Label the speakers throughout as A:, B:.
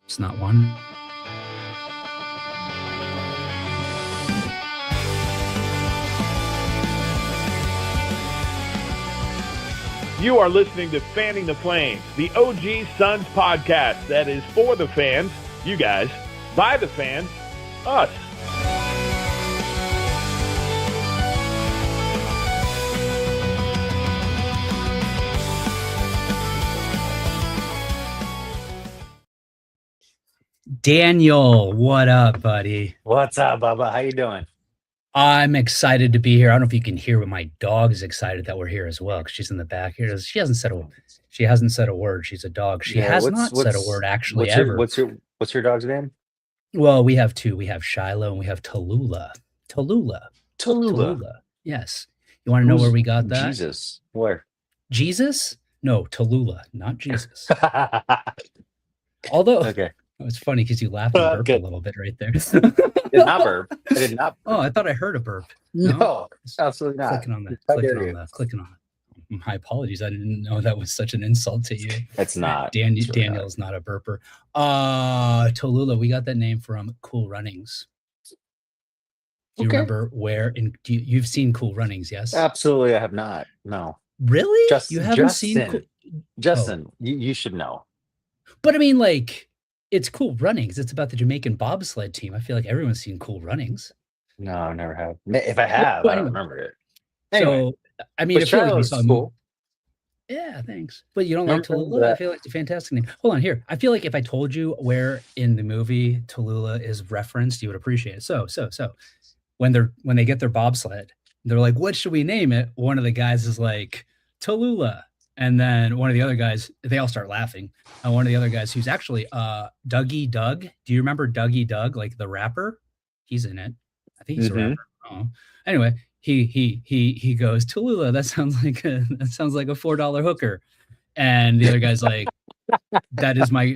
A: It's not one.
B: You are listening to Fanning the Flames, the OG Suns podcast that is for the fans, you guys, by the fans, us.
A: Daniel, what up, buddy?
C: What's up, Bubba? How you doing?
A: I'm excited to be here. I don't know if you can hear, but my dog is excited that we're here as well because she's in the back here. She hasn't said a word. She's a dog. She has not said a word actually ever.
C: What's your dog's name?
A: Well, we have two. We have Shiloh and we have Tallulah.
C: Tallulah.
A: Yes. You want to know where we got that?
C: Jesus. Where?
A: Jesus? No, Tallulah, not Jesus. Although,
C: okay.
A: It's funny because you laughed and burped a little bit right there.
C: I did not burp. I did not burp.
A: Oh, I thought I heard a burp.
C: No, absolutely not.
A: Clicking on that. My apologies. I didn't know that was such an insult to you.
C: It's not.
A: Daniel's not a burper. Tallulah, we got that name from Cool Runnings. Do you remember where? You've seen Cool Runnings, yes?
C: Absolutely, I have not. No.
A: Really? You haven't seen
C: Justin, you should know.
A: But I mean, like, it's Cool Runnings. It's about the Jamaican bobsled team. I feel like everyone's seen Cool Runnings.
C: No, I never have. If I have, I don't remember it. Anyway,
A: so, I mean, I feel like we saw
C: cool.
A: Yeah, thanks. But you don't like Tallulah? I feel like it's a fantastic name. Hold on here. I feel like if I told you where in the movie Tallulah is referenced, you would appreciate it. So when they get their bobsled, they're like, what should we name it? One of the guys is like, Tallulah. And then one of the other guys, they all start laughing. And one of the other guys who's actually Dougie Doug. Do you remember Dougie Doug, like the rapper? He's in it. I think he's a rapper. Oh. Anyway, he goes, Tallulah, that sounds like a $4 hooker. And the other guy's like,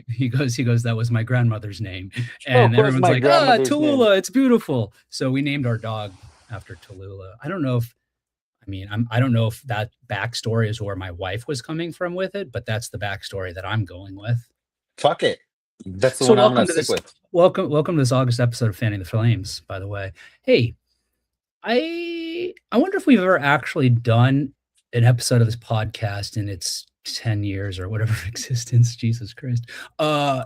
A: he goes, that was my grandmother's name. And everyone's like, Tallulah, it's beautiful. So we named our dog after Tallulah. I don't know if that backstory is where my wife was coming from with it, but that's the backstory that I'm going with.
C: Fuck it. That's the one I'm going to stick with.
A: Welcome to this August episode of Fanning the Flames, by the way. Hey, I wonder if we've ever actually done an episode of this podcast in its 10 years or whatever existence, Jesus Christ,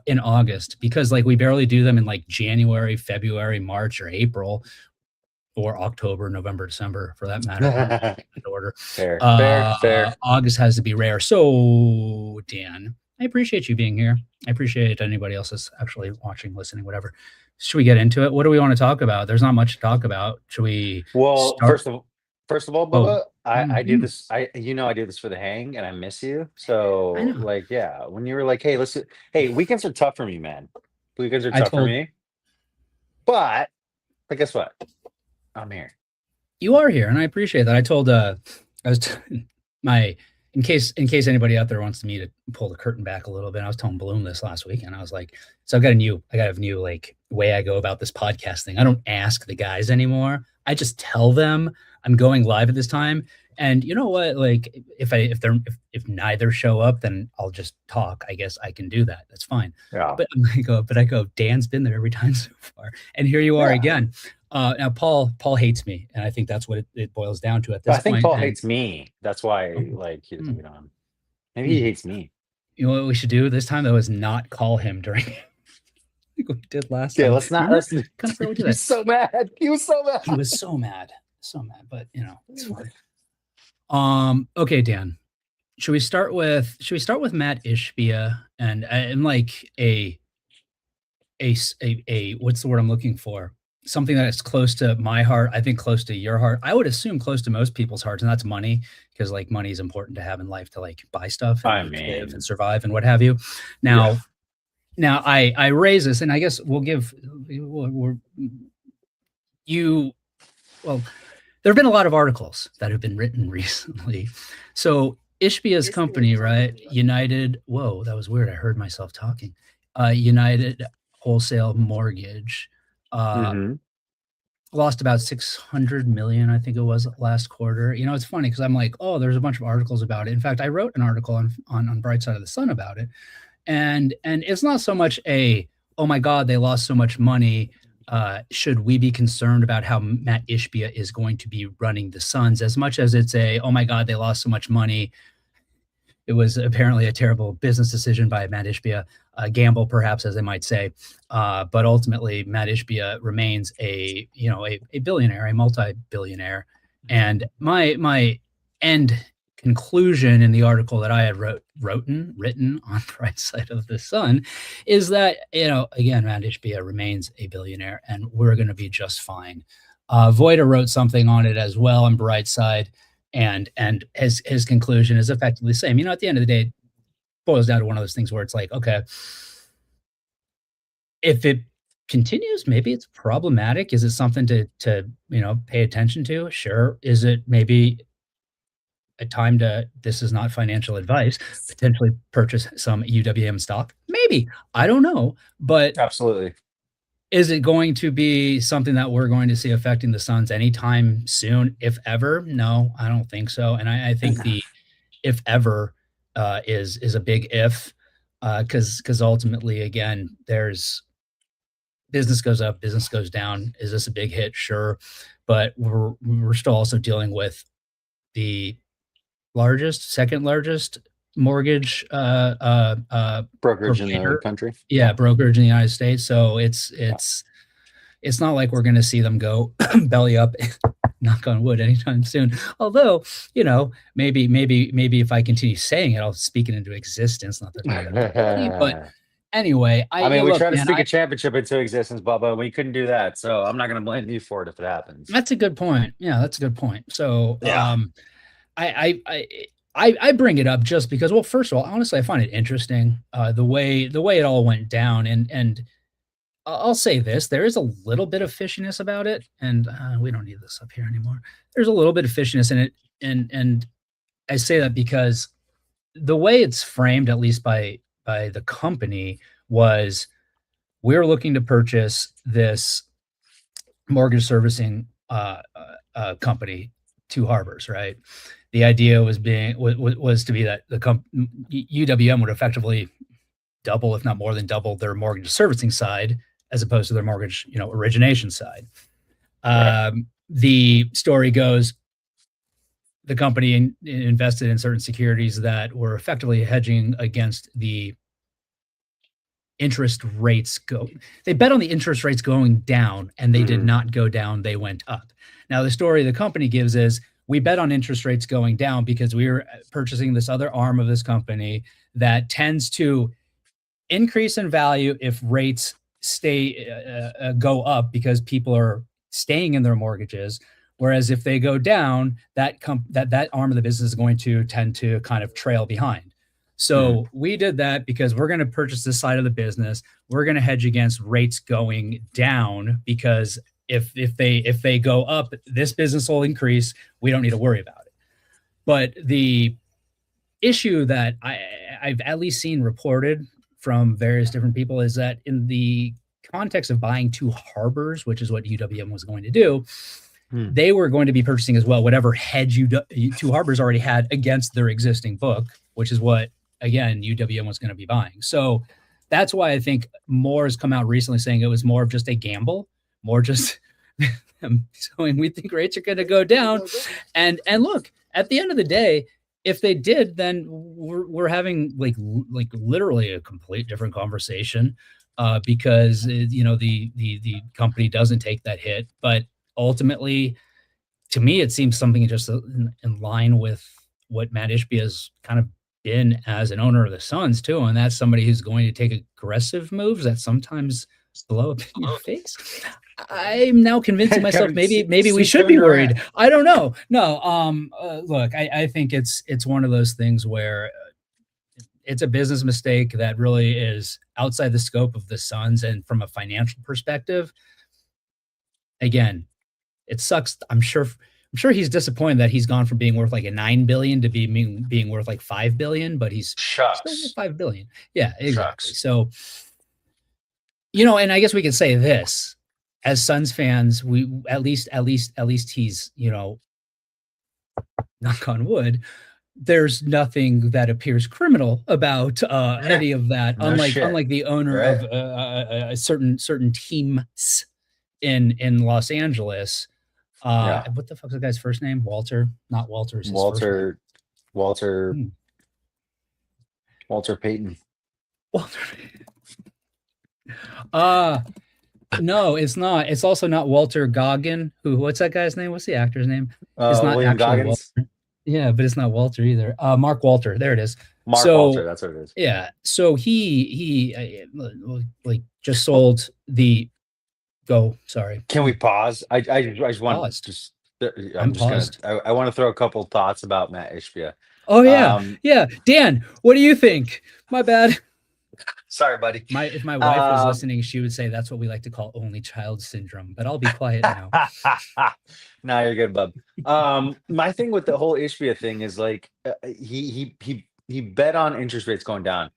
A: in August, because like we barely do them in like January, February, March, or April. Or October, November, December, for that matter. Order.
C: Fair.
A: August has to be rare. So, Dan, I appreciate you being here. I appreciate anybody else that's actually watching, listening, whatever. Should we get into it? What do we want to talk about? There's not much to talk about. Should we?
C: Well, first of all, Bubba, I do this. I do this for the hang, and I miss you. So, like, yeah, when you were like, hey, weekends are tough for me, man. Weekends are tough for me. But guess what? I'm here.
A: You are here, and I appreciate that. I told in case anybody out there wants me to pull the curtain back a little bit, I was telling Bloom this last week, and I was like, so I got a new like way I go about this podcast thing. I don't ask the guys anymore. I just tell them I'm going live at this time. And you know what? Like if neither show up, then I'll just talk. I guess I can do that. That's fine.
C: Yeah.
A: But I go, Dan's been there every time so far. And here you are again. Now Paul hates me, and I think that's what it boils down to at this point.
C: I think Paul hates me. That's why he doesn't get on. Maybe he hates me.
A: You know what we should do this time though is not call him during like we did last time.
C: Yeah, let's not.
A: He
C: was so mad. He was so mad.
A: He was so mad. But it's fine. Okay, Dan. Should we start with Matt Ishbia and like a what's the word I'm looking for? Something that is close to my heart, I think close to your heart. I would assume close to most people's hearts, and that's money, because like money is important to have in life to like buy stuff and live and survive and what have you. Now I raise this, and I guess there have been a lot of articles that have been written recently. So Ishbia's company, right? United. Whoa, that was weird. I heard myself talking. United Wholesale Mortgage. Lost about 600 million, I think it was last quarter. It's funny because I'm like, oh, there's a bunch of articles about it. In fact, I wrote an article on Bright Side of the Sun about it. And it's not so much a oh my God, they lost so much money. Should we be concerned about how Matt Ishbia is going to be running the Suns, as much as it's oh my God, they lost so much money. It was apparently a terrible business decision by Matt Ishbia, a gamble, perhaps, as they might say. But ultimately, Matt Ishbia remains a billionaire, a multi-billionaire. And my end conclusion in the article that I had written on Bright Side of the Sun is that, again, Matt Ishbia remains a billionaire, and we're going to be just fine. Voida wrote something on it as well on Bright Side. And his conclusion is effectively the same. At the end of the day, it boils down to one of those things where it's like, okay, if it continues, maybe it's problematic. Is it something to pay attention to? Sure. Is it maybe a time to, this is not financial advice, potentially purchase some UWM stock? Maybe. I don't know. But
C: absolutely.
A: Is it going to be something that we're going to see affecting the Suns anytime soon, if ever? No, I don't think so. And I think the if ever is a big if, because ultimately, again, there's business goes up, business goes down. Is this a big hit? Sure. But we're still also dealing with the second largest mortgage
C: brokerage in the country.
A: Yeah, brokerage in the United States. So it's not like we're going to see them go belly up, knock on wood, anytime soon. Although, maybe if I continue saying it, I'll speak it into existence. Not that, but anyway,
C: we try to speak a championship into existence, Bubba. We couldn't do that, so I'm not going to blame you for it if it happens.
A: That's a good point. Yeah, that's a good point. So, yeah. I bring it up just because, well, first of all, honestly, I find it interesting the way it all went down, and I'll say this: there is a little bit of fishiness about it, and we don't need this up here anymore. There's a little bit of fishiness in it, and I say that because the way it's framed, at least by the company, was we're looking to purchase this mortgage servicing company, Two Harbors, right? The idea was to be that the UWM would effectively double, if not more than double, their mortgage servicing side as opposed to their mortgage, origination side. Right. The story goes, the company invested in certain securities that were effectively hedging against the interest rates they bet on the interest rates going down, and they did not go down, they went up. Now, the story the company gives is, we bet on interest rates going down because we were purchasing this other arm of this company that tends to increase in value if rates go up, because people are staying in their mortgages. Whereas if they go down, that arm of the business is going to tend to kind of trail behind. So we did that because we're going to purchase this side of the business. We're going to hedge against rates going down, because if they go up, this business will increase. We don't need to worry about it. But the issue that I've at least seen reported from various different people is that in the context of buying Two Harbors, which is what UWM was going to do, they were going to be purchasing as well whatever hedge Two Harbors already had against their existing book, which is what, again, UWM was going to be buying. So that's why I think more has come out recently saying it was more of just a gamble, more just showing we think rates are going to go down. And look, at the end of the day, if they did, then we're having like literally a complete different conversation, because the company doesn't take that hit. But ultimately, to me, it seems something just in line with what Matt Ishbia has kind of been as an owner of the Suns too, and that's somebody who's going to take aggressive moves that sometimes blow up in your face. I'm now convincing myself maybe we should be worried. I don't know. No, look, I think it's one of those things where it's a business mistake that really is outside the scope of the Suns, and from a financial perspective, again, it sucks. I'm sure he's disappointed that he's gone from being worth like a $9 billion to being worth like $5 billion, but he's still worth $5 billion. Yeah, exactly. Shucks. So, and I guess we can say this as Suns fans, we at least he's, knock on wood, there's nothing that appears criminal about any of that.
C: No
A: unlike the owner
C: right?
A: of a certain teams in Los Angeles. What the fuck's the guy's first name? Walter, not Walter. Is his first name.
C: Walter Payton.
A: Walter. No, it's not. It's also not Walter Goggin. What's that guy's name? What's the actor's name? It's not
C: William
A: actually
C: Goggins.
A: Walter. Yeah, but it's not Walter either. Mark Walter. There it is.
C: Walter, that's what it is.
A: Yeah. So he like just sold the. Go. Sorry.
C: Can we pause? I just want to just. I want to throw a couple thoughts about Matt Ishbia.
A: Oh yeah, yeah. Dan, what do you think? My bad.
C: Sorry, buddy.
A: If my wife was listening, she would say that's what we like to call only child syndrome. But I'll be quiet now.
C: No, you're good, bub. My thing with the whole Ishbia thing is like he bet on interest rates going down.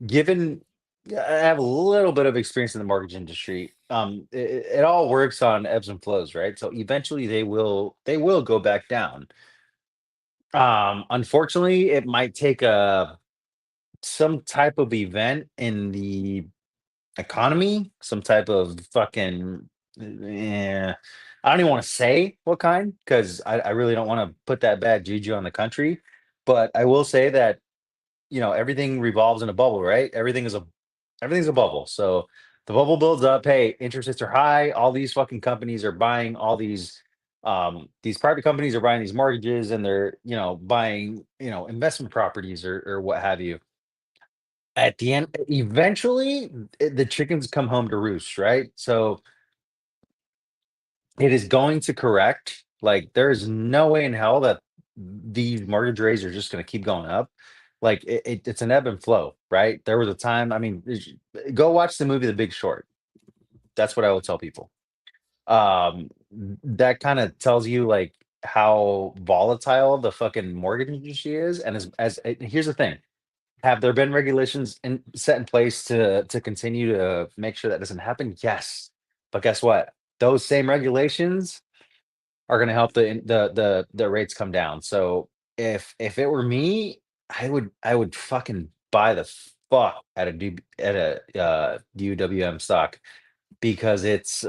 C: Given I have a little bit of experience in the mortgage industry, it all works on ebbs and flows, right? So eventually they will go back down. Unfortunately, it might take some type of event in the economy, some type of fucking I don't even want to say what kind, because I really don't want to put that bad juju on the country. But I will say that everything revolves in a bubble, right? Everything's a bubble. So the bubble builds up. Hey, interest rates are high. All these fucking companies are buying all these private companies are buying these mortgages, and they're buying investment properties or what have you. At the end, eventually the chickens come home to roost, right? So it is going to correct. Like, there is no way in hell that these mortgage rates are just going to keep going up. Like, it's an ebb and flow, right? There was a time, I mean, go watch the movie The Big Short. That's what I will tell people. That kind of tells you like how volatile the fucking mortgage industry is. And here's the thing. Have there been regulations set in place to continue to make sure that doesn't happen? Yes. But guess what? Those same regulations are going to help the rates come down. So if it were me, I would fucking buy the fuck out of UWM stock, because it's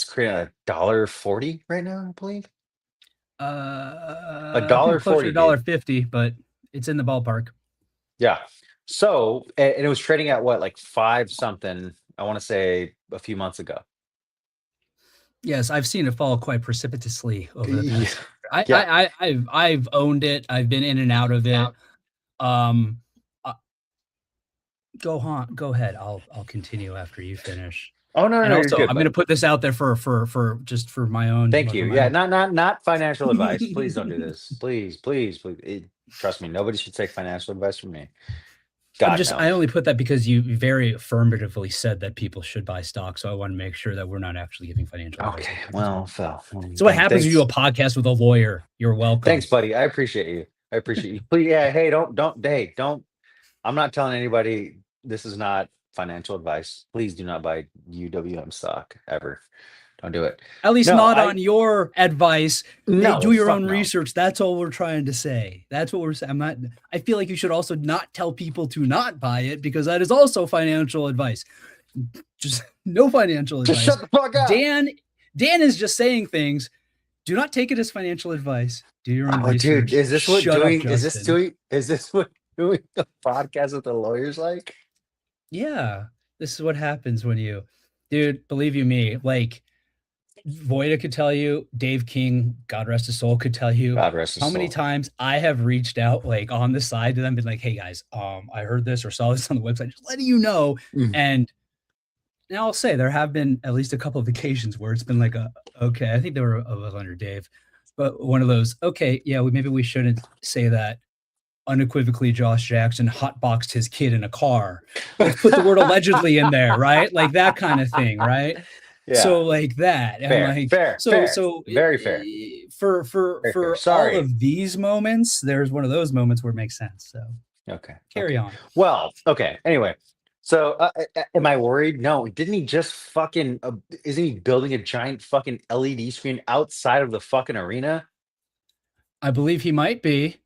C: creating $1.40 right now, I believe. $1.40,
A: $1.50, but it's in the ballpark.
C: Yeah. So, and it was trading at what, like 5 something, I want to say a few months ago.
A: Yes, I've seen it fall quite precipitously over the past. Yeah. I've owned it. I've been in and out of it. Go ahead. I'll continue after you finish.
C: Oh no!
A: And
C: no,
A: also, I'm going to put this out there for my own.
C: Thank you. Yeah, not financial advice. Please don't do this. Please. Trust me, nobody should take financial advice from me.
A: God, I only put that because you very affirmatively said that people should buy stock, so I want to make sure that we're not actually giving financial advice.
C: Okay, well, Phil.
A: So what happens when you do a podcast with a lawyer? You're welcome.
C: Thanks, buddy. I appreciate you. Please, yeah. Hey, don't. I'm not telling anybody this is not financial advice. Please do not buy UWM stock ever. Don't do it.
A: At least on your advice. No, do your own research. That's all we're trying to say. That's what we're saying. I feel like you should also not tell people to not buy it, because that is also financial advice. Just no financial advice.
C: Just shut the fuck up.
A: Dan is just saying things. Do not take it as financial advice. Do your own research.
C: Dude, is this what doing the podcast with the lawyers like?
A: Yeah, this is what happens when you, dude, believe you me, like Voida could tell you, Dave King, God rest his soul, could tell you how many times I have reached out like on the side to them, been like, hey guys, I heard this or saw this on the website, just letting you know. And now I'll say there have been at least a couple of occasions where it's been like, okay, I think they were a little under Dave, but one of those, okay, yeah, maybe we shouldn't say that. Unequivocally, Josh Jackson hotboxed his kid in a car. Let's put the word allegedly in there, right? Like that kind of thing, right?
C: Yeah.
A: So like that.
C: Fair. So very fair.
A: For all of these moments, there's one of those moments where it makes sense. So
C: okay,
A: carry on.
C: Well, okay. Anyway, so am I worried? No. Didn't he just fucking? Isn't he building a giant fucking LED screen outside of the fucking arena?
A: I believe he might be.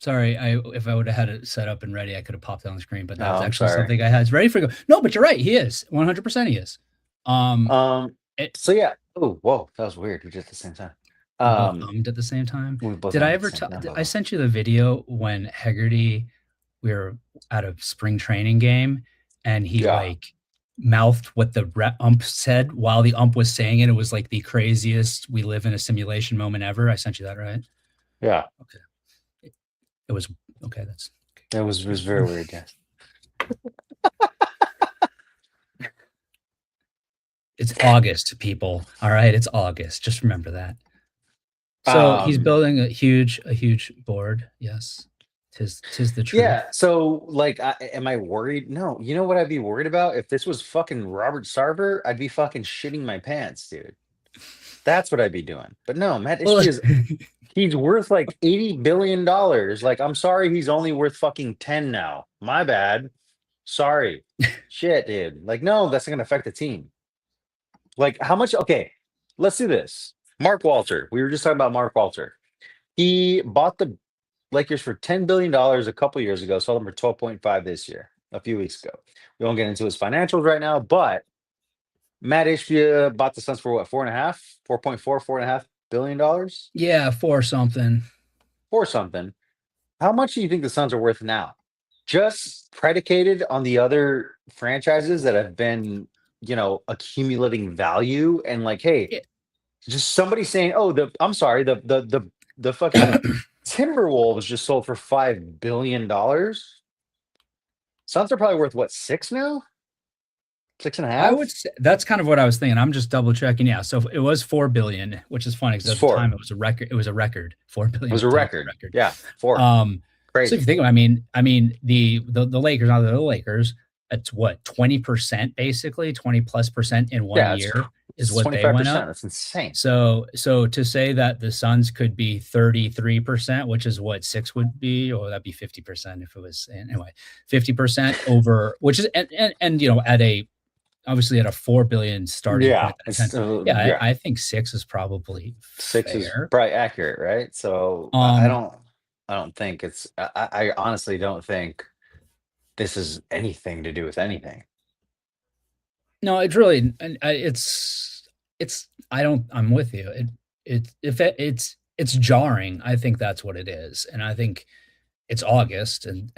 A: Sorry, if I would have had it set up and ready, I could have popped it on the screen, but that was actually
C: sorry.
A: something I had. It's ready for go. No, but you're right. He is 100%. He is.
C: So yeah. Oh, whoa, that was weird. We did at the same time.
A: Both hummed at the same time. Did I ever? I sent you the video when Hegarty, we were at a spring training game, and he like mouthed what the ump said while the ump was saying it. It was like the craziest "we live in a simulation" moment ever. I sent you that, right?
C: Yeah.
A: Okay. It was okay.
C: It was very weird. Yes.
A: It's August, people. All right, it's August. Just remember that. So he's building a huge board. Yes, tis the truth.
C: Yeah. So like, am I worried? No. You know what I'd be worried about if this was fucking Robert Sarver? I'd be fucking shitting my pants, dude. That's what I'd be doing. But no, Matt Ishbia is. He's worth like $80 billion. Like, I'm sorry, he's only worth fucking 10 now. My bad. Sorry. Shit, dude. Like, no, that's not gonna affect the team. Like, how much? Okay, let's do this. Mark Walter. We were just talking about Mark Walter. He bought the Lakers for $10 billion a couple years ago, sold them for 12.5 this year, a few weeks ago. We won't get into his financials right now, but Matt Ishbia bought the Suns for what, 4.5 billion?
A: Yeah, for something.
C: How much do you think the Suns are worth now? Just predicated on the other franchises that have been, accumulating value, and like, hey, just somebody saying, oh, the fucking Timberwolves just sold for $5 billion. Suns are probably worth what, 6 now? 6.5?
A: I would say that's kind of what I was thinking. I'm just double checking. Yeah, so it was 4 billion, which is funny because at the time it was a record. It was a record. 4 billion.
C: It was a record. Yeah, 4.
A: Crazy. So if you think, I mean, the Lakers, not the Lakers. It's what, 20% basically, 20+% in 1 year is what they went up.
C: That's insane.
A: So to say that the Suns could be 33%, which is what 6 would be, or that'd be 50% if it was anyway, 50% over, which is and at a obviously at a 4 billion starting point. I think 6 is probably
C: 6
A: fair.
C: is probably accurate, right? So I don't think it's. I honestly don't think this is anything to do with anything.
A: No, it's really, I'm with you. It's jarring. I think that's what it is. And I think it's August and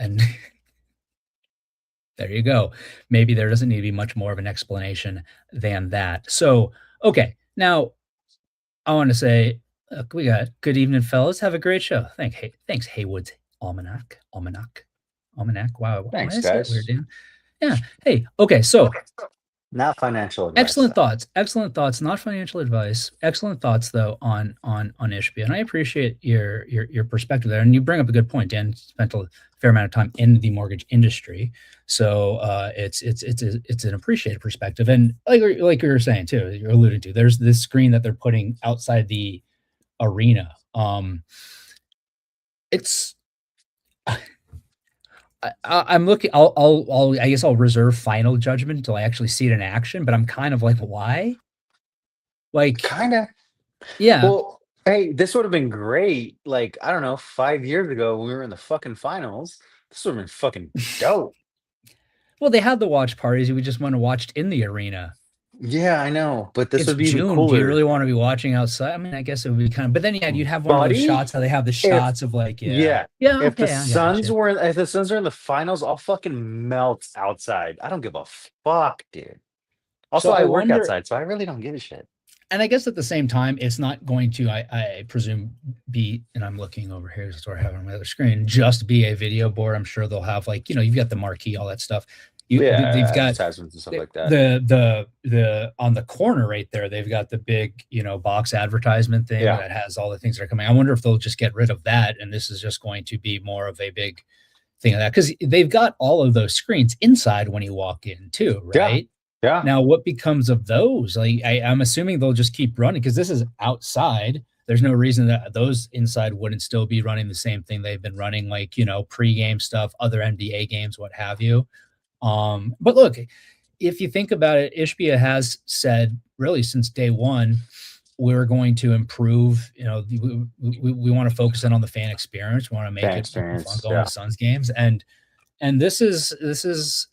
A: there you go. Maybe there doesn't need to be much more of an explanation than that. So, okay. Now I want to say, look, we got good evening, fellas. Have a great show. Thanks, Haywood's Almanac. Wow.
C: Thanks, guys.
A: Weird, Dan? Yeah. Hey. Okay. So,
C: not financial advice.
A: Excellent thoughts. Not financial advice. Excellent thoughts, though, on Ishbia, and I appreciate your perspective there. And you bring up a good point. Dan spent a fair amount of time in the mortgage industry, so it's an appreciated perspective. And like you were saying too, you're alluding to, there's this screen that they're putting outside the arena. It's. I'm looking. I guess I'll reserve final judgment until I actually see it in action. But I'm kind of like, why? Like,
C: kind of.
A: Yeah.
C: Well, hey, this would have been great. Like, I don't know, 5 years ago when we were in the fucking finals. This would have been fucking dope.
A: Well, they had the watch parties. We just want to watch in the arena.
C: Yeah, I know, but this would be
A: June.
C: Even cooler.
A: Do you really want to be watching outside? I mean, I guess it would be kind of. But then you'd have one of those shots. How they have the shots of like,
C: If the Suns are in the finals, I'll fucking melt outside. I don't give a fuck, dude. Also, I work outside, so I really don't give a shit.
A: And I guess at the same time, it's not going to, I presume, be. And I'm looking over here, so I have it on my other screen. Just be a video board. I'm sure they'll have like, you've got the marquee, all that stuff. They've got
C: advertisements and stuff like that.
A: The on the corner right there, they've got the big, box advertisement thing that has all the things that are coming. I wonder if they'll just get rid of that, and this is just going to be more of a big thing of that, because they've got all of those screens inside when you walk in too, right?
C: Yeah.
A: Now, what becomes of those? Like, I'm assuming they'll just keep running because this is outside. There's no reason that those inside wouldn't still be running the same thing they've been running, like pre-game stuff, other NBA games, what have you. But look, if you think about it, Ishbia has said really since day one, we're going to improve, we want to focus in on the fan experience. We want to make it fun going to Suns games. And this is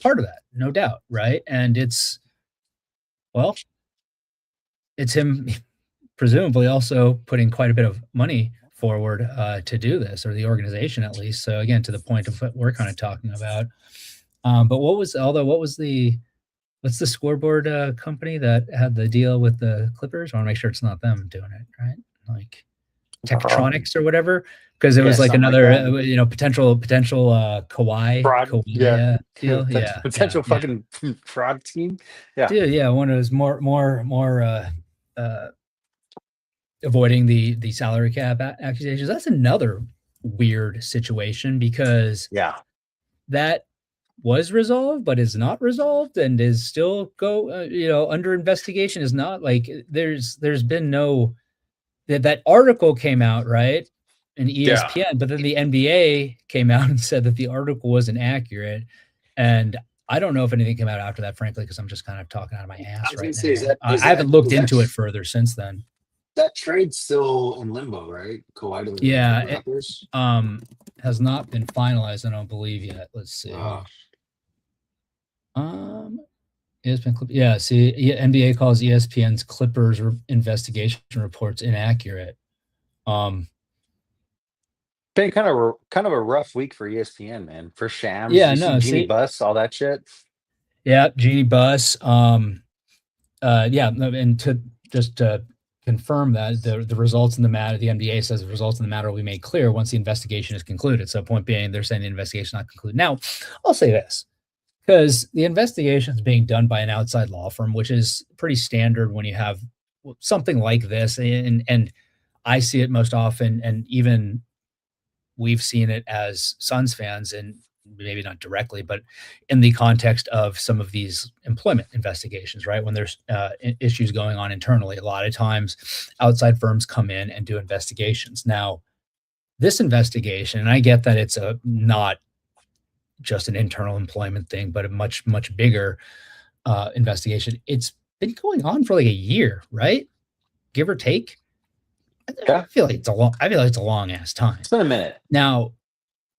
A: part of that, no doubt. Right. And it's him presumably also putting quite a bit of money forward to do this, or the organization at least. So again, to the point of what we're kind of talking about. But what's the scoreboard company that had the deal with the Clippers? I want to make sure it's not them doing it, right? Like Tektronics or whatever, because it was like another, potential Kawhi deal.
C: Potential fucking fraud team. Yeah,
A: dude. Yeah, one of those more avoiding the salary cap accusations. That's another weird situation, because that was resolved, but is not resolved, and is still under investigation. Is not like there's been no that article came out, right, in ESPN, but then the NBA came out and said that the article wasn't accurate, and I don't know if anything came out after that, frankly, because I'm just kind of talking out of my ass right now. I haven't looked into it further since then.
D: That trade's still in limbo, right? Kawhi to the Raptors?
A: Has not been finalized, I don't believe yet. Let's see. ESPN Clip. Yeah, see, NBA calls ESPN's Clippers investigation reports inaccurate.
C: Been kind of a rough week for ESPN, man. For Shams, Jeannie Buss, all that shit.
A: Yeah, Jeannie Buss. And to just confirm that the results in the matter, the NBA says the results in the matter will be made clear once the investigation is concluded. So point being, they're saying the investigation not concluded. Now, I'll say this, because the investigation is being done by an outside law firm, which is pretty standard when you have something like this. And I see it most often, and even we've seen it as Suns fans, and maybe not directly, but in the context of some of these employment investigations, right? When there's issues going on internally, a lot of times outside firms come in and do investigations. Now, this investigation, and I get that it's not just an internal employment thing, but a much, much bigger investigation. It's been going on for like a year, right? Give or take. I feel like it's a long ass time.
C: It's been a minute.
A: Now,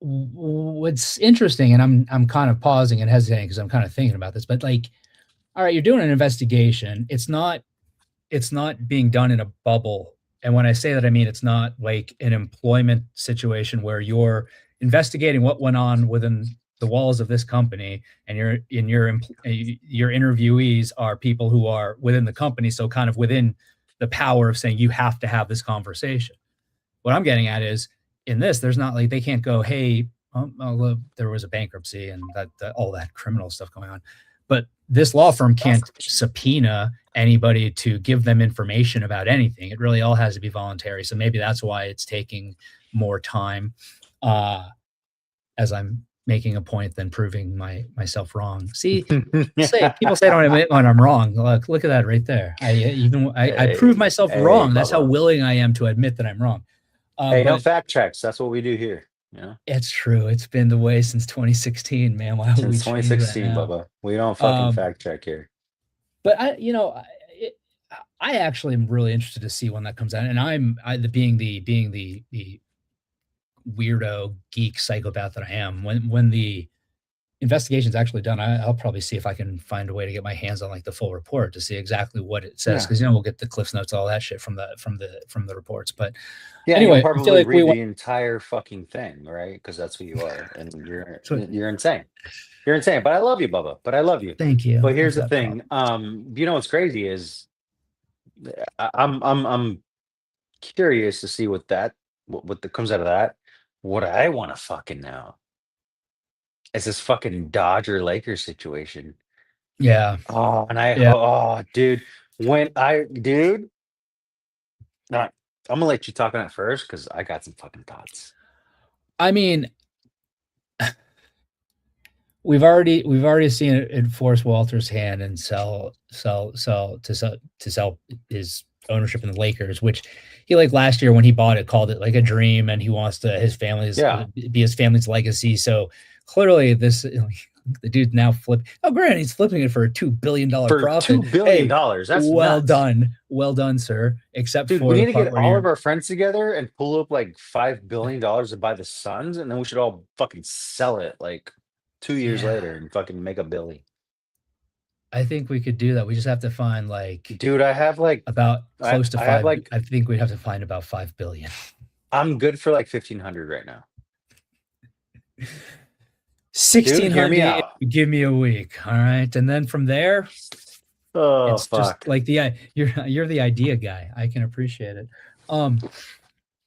A: what's interesting, and I'm kind of pausing and hesitating because I'm kind of thinking about this, but like, all right, you're doing an investigation. It's not being done in a bubble. And when I say that, I mean, it's not like an employment situation where you're investigating what went on within the walls of this company, and your interviewees are people who are within the company. So kind of within the power of saying you have to have this conversation. What I'm getting at is, in this, there's not like, they can't go, hey, there was a bankruptcy and that all that criminal stuff going on. But this law firm can't subpoena anybody to give them information about anything. It really all has to be voluntary. So maybe that's why it's taking more time, as I'm making a point than proving myself wrong. See, people say I don't admit when I'm wrong. Look at that right there. I prove myself wrong. That's how willing I am to admit that I'm wrong.
C: No fact checks. That's what we do here.
A: It's true. It's been the way since 2016, man. Why would we change that now?
C: 2016, Bubba. We don't fucking fact check here.
A: But I actually am really interested to see when that comes out. And being the weirdo geek psychopath that I am, when the investigation's actually done, I'll probably see if I can find a way to get my hands on like the full report to see exactly what it says, because we'll get the Cliffs Notes, all that shit from the reports. But anyway,
C: probably
A: I feel like
C: read the entire fucking thing, right? Because that's who you are, and you're insane. You're insane. But I love you, Bubba. But I love you.
A: Thank you.
C: But here's the thing. What's crazy is I'm curious to see what comes out of that. What I want to fucking know is this fucking Dodger Lakers situation.
A: Yeah.
C: Oh, and dude, I'm gonna let you talk on it first because I got some fucking thoughts.
A: I mean, we've already seen it force Walter's hand and sell his ownership in the Lakers, which he, like last year when he bought it, called it like a dream, and he wants to be his family's legacy. So clearly this The dude's now flipping. Oh, granted, he's flipping it for a $2 billion profit.
C: $2 billion.
A: Hey,
C: that's
A: well
C: nuts.
A: done, sir. Except
C: dude,
A: for
C: we need to get all of our friends together and pull up like $5 billion to buy the Suns, and then we should all fucking sell it like 2 years later and fucking make a billy.
A: I think we could do that. We just have to find like,
C: dude, I have like
A: about close to five.
C: Like,
A: I think we'd have to find about 5 billion.
C: I'm good for like 1,500 right now.
A: 1,600. Give me a week, all right, and then from there, it's fuck. Just like you're the idea guy. I can appreciate it.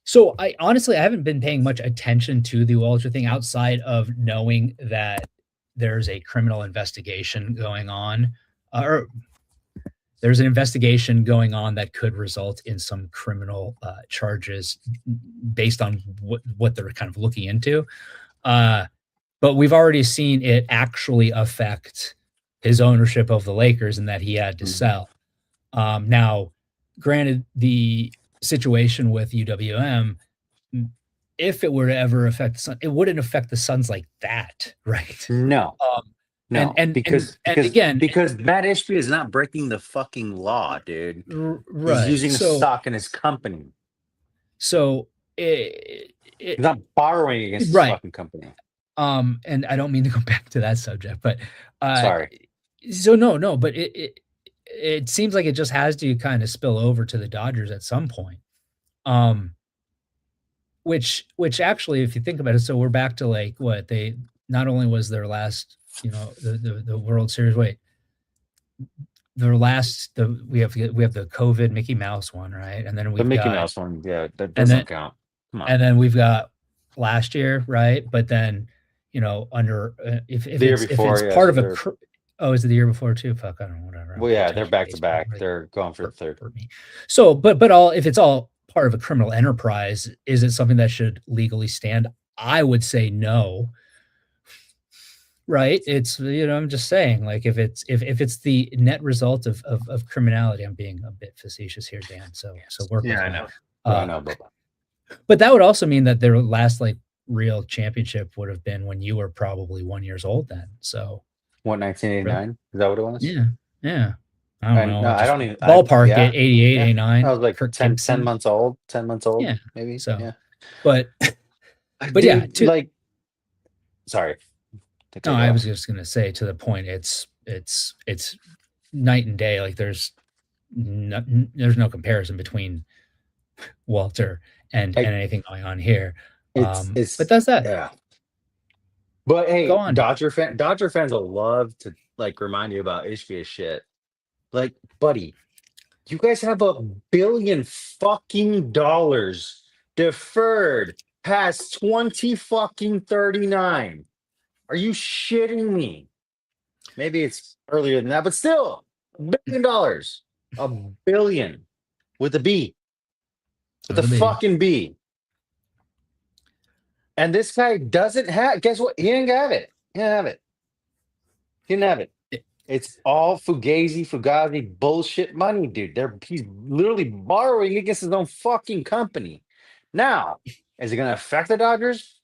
A: So I honestly haven't been paying much attention to the Walter thing outside of knowing that there's a criminal investigation going on, or there's an investigation going on that could result in some criminal charges based on what they're kind of looking into. But we've already seen it actually affect his ownership of the Lakers and that he had to sell. Now, granted, the situation with UWM, if it were to ever affect the Suns, it wouldn't affect the Suns like that, right?
C: No. No, because Matt Ishbia is not breaking the fucking law, dude.
A: Right.
C: He's using the stock in his company.
A: So
C: he's not borrowing against his fucking company.
A: And I don't mean to go back to that subject, but
C: sorry.
A: So no, but it seems like it just has to kind of spill over to the Dodgers at some point. Which actually, if you think about it, so we're back to like what they not only was their last, the World Series. Wait, their last we have the COVID Mickey Mouse one, right? And then
C: the Mickey Mouse one, that doesn't count. Come on.
A: And then we've got last year, right? But then under if it's part of a is it the year before too? Fuck, I don't know, whatever.
C: Well, yeah, they're back to back. They're going for the third.
A: For me. So, but if it's all part of a criminal enterprise, is it something that should legally stand? I would say no. Right? It's I'm just saying, like if it's the net result of criminality, I'm being a bit facetious here, Dan. So work with me.
C: I know. I know,
A: but that would also mean that their last like real championship would have been when you were probably 1 year old then. So
C: what, 1989? Is that what it was?
A: Yeah. I don't know.
C: No, I don't even
A: ballpark at 88, 89.
C: I was like 10 months old. 10 months old.
A: Yeah,
C: maybe.
A: So,
C: yeah.
A: But
C: dude,
A: yeah,
C: like, sorry.
A: No, I was just gonna say, to the point, it's night and day. Like there's no comparison between Walter and anything going on here. But that's that.
C: Yeah. But hey, Dodger fans will love to like remind you about Ishbia shit. Like, buddy, you guys have $1 billion fucking deferred past 2039. Are you shitting me? Maybe it's earlier than that, but still, $1 billion. $1 billion with a B. With a fucking B. And this guy doesn't have, guess what? He didn't have it. He didn't have it. It's all fugazi bullshit money, dude. He's literally borrowing against his own fucking company. Now, is it going to affect the Dodgers?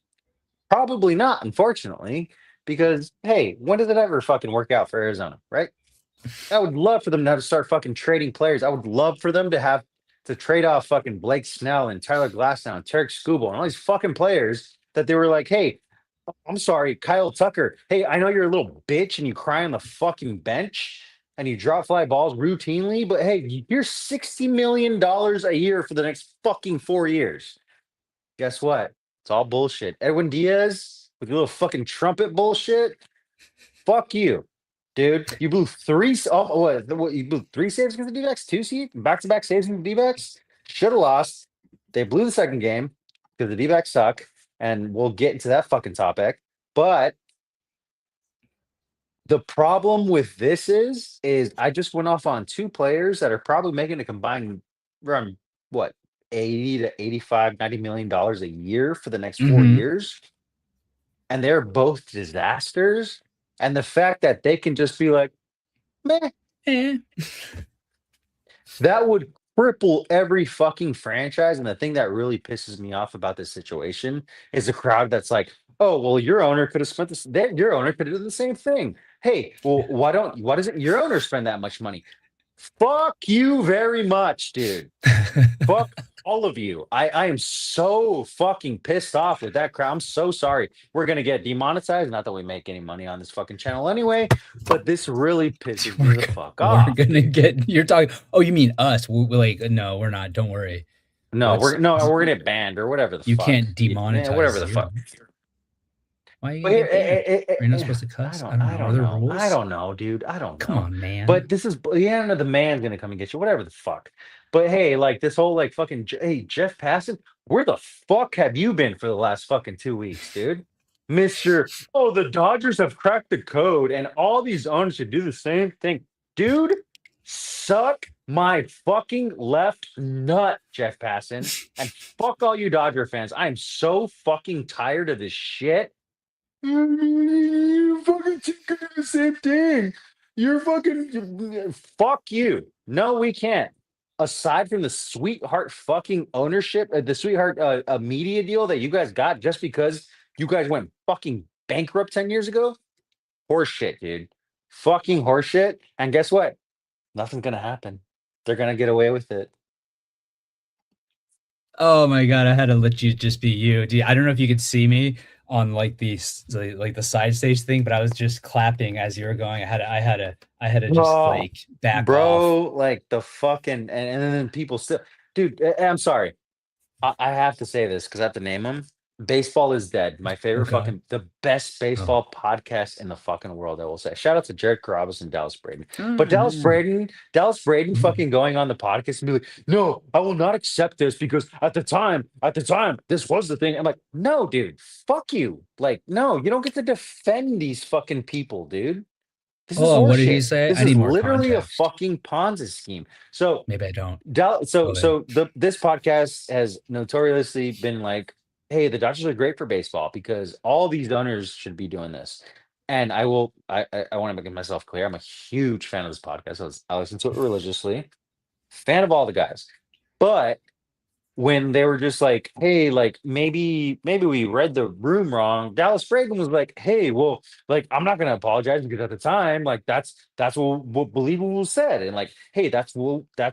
C: Probably not, unfortunately, because, hey, when does it ever fucking work out for Arizona, right? I would love for them to have to start fucking trading players. I would love for them to have to trade off fucking Blake Snell and Tyler Glasnow and Tarek Skubal and all these fucking players that they were like, hey, I'm sorry, Kyle Tucker. Hey, I know you're a little bitch and you cry on the fucking bench and you drop fly balls routinely, but hey, you're $60 million a year for the next fucking 4 years. Guess what? It's all bullshit. Edwin Diaz with your little fucking trumpet bullshit. Fuck you, dude. You blew three. You blew 3 saves against the D-backs, 2 back-to-back saves against the D-backs. Should have lost. They blew the second game because the D-backs suck. And we'll get into that fucking topic. But the problem with this is I just went off on 2 players that are probably making a combined around, what, 80 to 85, $90 million a year for the next 4 years. And they're both disasters. And the fact that they can just be like, meh. That would cripple every fucking franchise. And the thing that really pisses me off about this situation is a crowd that's like, Oh, well, your owner could have spent this. Your owner could have done the same thing. Hey, well, why doesn't your owner spend that much money? Fuck you very much, dude. Fuck all of you. I am so fucking pissed off with that crowd. I'm so sorry. We're gonna get demonetized. Not that we make any money on this fucking channel anyway, but this really pisses me the fuck off.
A: We're gonna get. You're talking. Oh, you mean us? We're like, no, we're not. Don't worry.
C: No, we're gonna get banned or whatever the fuck.
A: You can't demonetize.
C: Whatever the fuck.
A: Why are you gonna get banned? Are you not supposed to cuss?
C: I don't know. I don't know, dude. I don't know.
A: Come on, man.
C: But this is the end of the man's gonna come and get you. Whatever the fuck. But hey, like this whole like fucking hey Jeff Passan, where the fuck have you been for the last fucking 2 weeks, dude? Mister, oh, the Dodgers have cracked the code, and all these owners should do the same thing, dude. Suck my fucking left nut, Jeff Passan, and fuck all you Dodger fans. I am so fucking tired of this shit. You fucking can do the same thing. You're fucking fuck you. No, we can't. Aside from the sweetheart fucking ownership, the sweetheart media deal that you guys got just because you guys went fucking bankrupt 10 years ago, horseshit, dude. Fucking horseshit. And guess what? Nothing's gonna happen. They're gonna get away with it.
A: Oh my god, I had to let you just be you. I don't know if you could see me on like the side stage thing, but I was just clapping as you were going. I had to just like back
C: bro,
A: off.
C: like the fucking and then people still, dude. I'm sorry, I have to say this because I have to name them. Baseball is dead. My favorite fucking the best baseball podcast in the fucking world. I will say. Shout out to Jared Carrabis and Dallas Braden. But Dallas Braden fucking going on the podcast and be like, no, I will not accept this because at the time, this was the thing. I'm like, no, dude, fuck you. Like, no, you don't get to defend these fucking people, dude. This is
A: what did he say?
C: This
A: I need
C: is
A: more
C: literally
A: context.
C: a fucking Ponzi scheme. So
A: maybe I don't.
C: This podcast has notoriously been like, hey, the Dodgers are great for baseball because all these owners should be doing this. And I want to make myself clear. I'm a huge fan of this podcast. I listen to it religiously. Fan of all the guys. But when they were just like, hey, like maybe we read the room wrong, Dallas Braden was like, hey, well, like I'm not gonna apologize because at the time, like that's what believable said, and like, hey, that's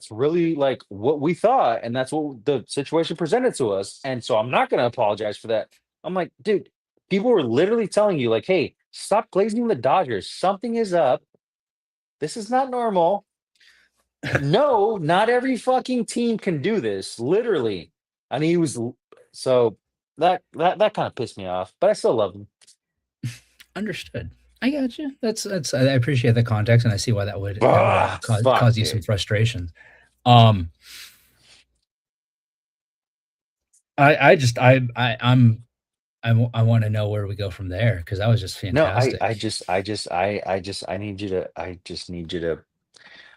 C: really like what we thought, and that's what the situation presented to us, and so I'm not gonna apologize for that. I'm like, dude, people were literally telling you like, hey, stop glazing the Dodgers. Something is up. This is not normal. No, not every fucking team can do this. Literally, and he was so that kind of pissed me off, but I still love him.
A: Understood. I got you. That's. I appreciate the context, and I see why that would cause you some frustration. I want to know where we go from there because that was just fantastic.
C: No,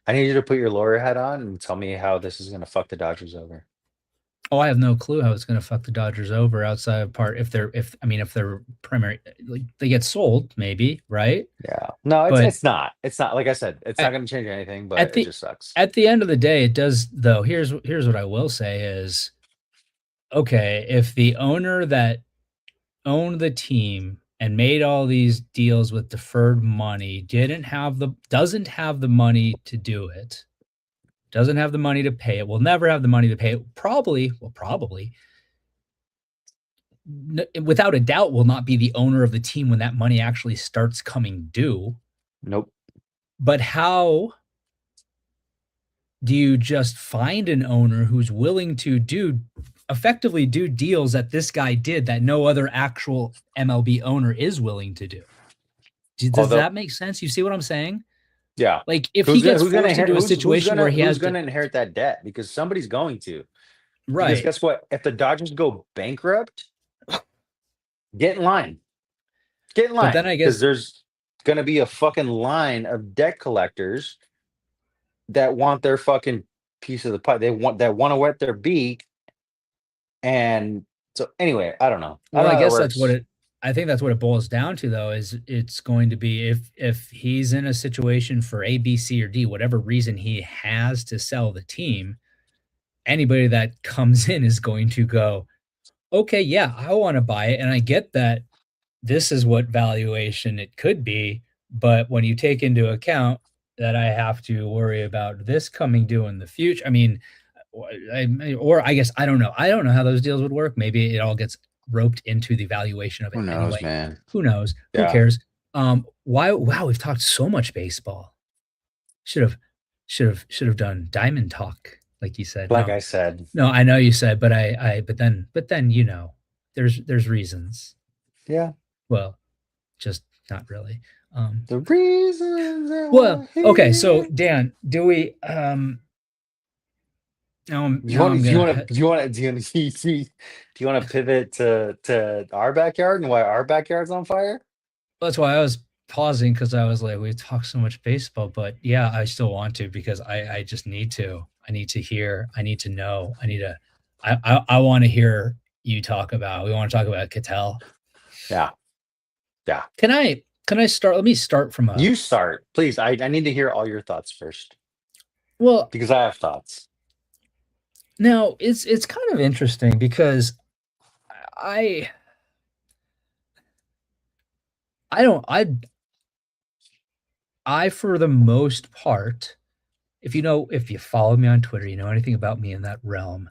C: I need you to put your lawyer hat on and tell me how this is going to fuck the Dodgers over.
A: Oh, I have no clue how it's going to fuck the Dodgers over outside of part if they're primary, like they get sold, maybe, right?
C: Yeah. No, it's not. It's not. Like I said, it's not going to change anything, but it just sucks.
A: At the end of the day, it does though. Here's what I will say is, okay, if the owner that owned the team and made all these deals with deferred money doesn't have the money to do it, doesn't have the money to pay it, will never have the money to pay it, probably without a doubt will not be the owner of the team when that money actually starts coming due.
C: Nope.
A: But how do you just find an owner who's willing to effectively do deals that this guy did that no other actual MLB owner is willing to do? Does that make sense? You see what I'm saying?
C: Yeah.
A: Like if he gets forced into a situation where
C: who's going to inherit that debt, because somebody's going to.
A: Right.
C: Because guess what? If the Dodgers go bankrupt, get in line. Get in line. But then I guess there's going to be a fucking line of debt collectors that want their fucking piece of the pie. That want to wet their beak. And so anyway, I don't know.
A: Well, I guess that's what I think that's what it boils down to, though, is it's going to be if he's in a situation for A, B, C, or D, whatever reason he has to sell the team, anybody that comes in is going to go, okay, yeah, I want to buy it. And I get that this is what valuation it could be, but when you take into account that I have to worry about this coming due in the future, I mean, or I guess I don't know. I don't know how those deals would work. Maybe it all gets roped into the valuation of it
C: Who knows,
A: anyway.
C: man?
A: Who knows? Who cares? Why? Wow, we've talked so much baseball. Should have done diamond talk, like you said.
C: Like I said.
A: No, I know you said, but but then you know, there's reasons.
C: Yeah.
A: Well, just not really.
C: The reasons.
A: Well, okay. So Dan, do we?
C: Do you want to pivot to our backyard and why our backyard's on fire?
A: That's why I was pausing, because I was like, we talked so much baseball, but yeah, I still want to, because I just need to. I need to hear. I need to know. I want to hear you talk about. We want to talk about Ketel.
C: Yeah.
A: Can I start? Let me start from
C: You start, please. I need to hear all your thoughts first.
A: Well,
C: because I have thoughts.
A: Now, it's kind of interesting, because I for the most part, if you follow me on Twitter, you know anything about me in that realm,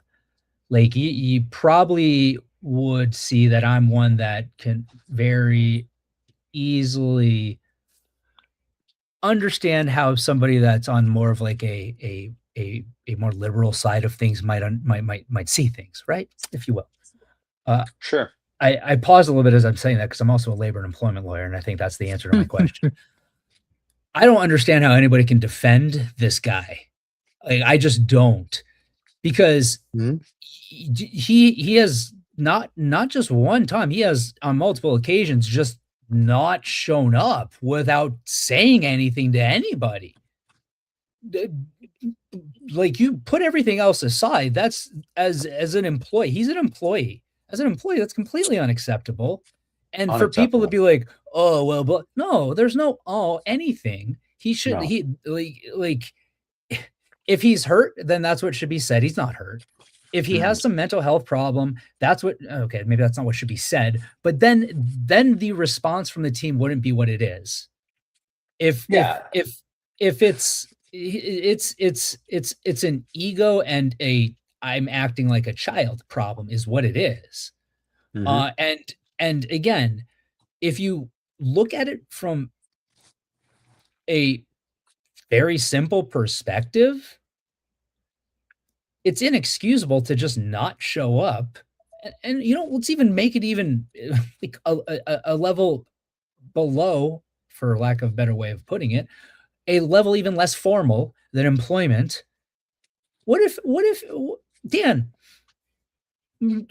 A: like you probably would see that I'm one that can very easily understand how somebody that's on more of like a more liberal side of things might see things, right? If you will.
C: Sure.
A: I pause a little bit as I'm saying that, because I'm also a labor and employment lawyer, and I think that's the answer to my question. I don't understand how anybody can defend this guy. Like, I just don't, because he has not just one time, he has on multiple occasions just not shown up without saying anything to anybody. Like, you put everything else aside, that's as an employee, he's an employee. As an employee, that's completely unacceptable. And for people to be like, oh, well, but no, there's no anything. He should, like, if he's hurt, then that's what should be said. He's not hurt. If he has some mental health problem, that's what, okay, maybe that's not what should be said, but then the response from the team wouldn't be what it is. If it's an ego and I'm acting like a child problem is what it is. And again, if you look at it from a very simple perspective, it's inexcusable to just not show up. And let's even make it even like a level below, for lack of a better way of putting it, a level even less formal than employment. What if Dan,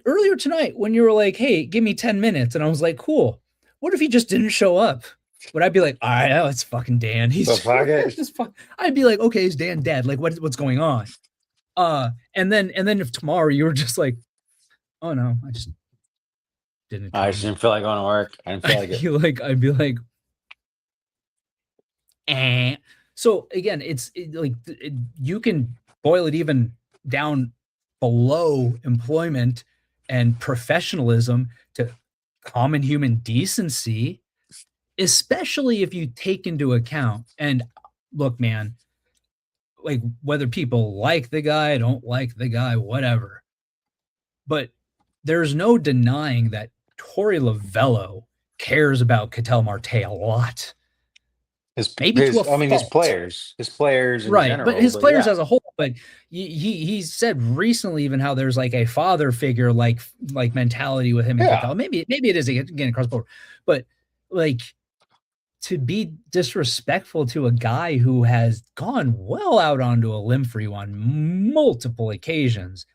A: earlier tonight when you were like, hey, give me 10 minutes, and I was like, cool, what if he just didn't show up? Would I be like, all right, it's fucking Dan, he's just I'd be like, okay, is Dan dead? Like, what's going on? And then if tomorrow you were just like, oh no, I just didn't
C: feel like going to work. I didn't feel like it.
A: I'd be like, eh. So again, it's like you can boil it even down below employment and professionalism to common human decency, especially if you take into account, and look, man, like, whether people like the guy, don't like the guy, whatever, but there's no denying that Torey Lovello cares about Ketel Marte a lot.
C: His players in
A: right,
C: general,
A: but his players as a whole. But he said recently even how there's like a father figure like mentality with him and Ketel. Maybe it is again across the board, but like, to be disrespectful to a guy who has gone well out onto a limb for you on multiple occasions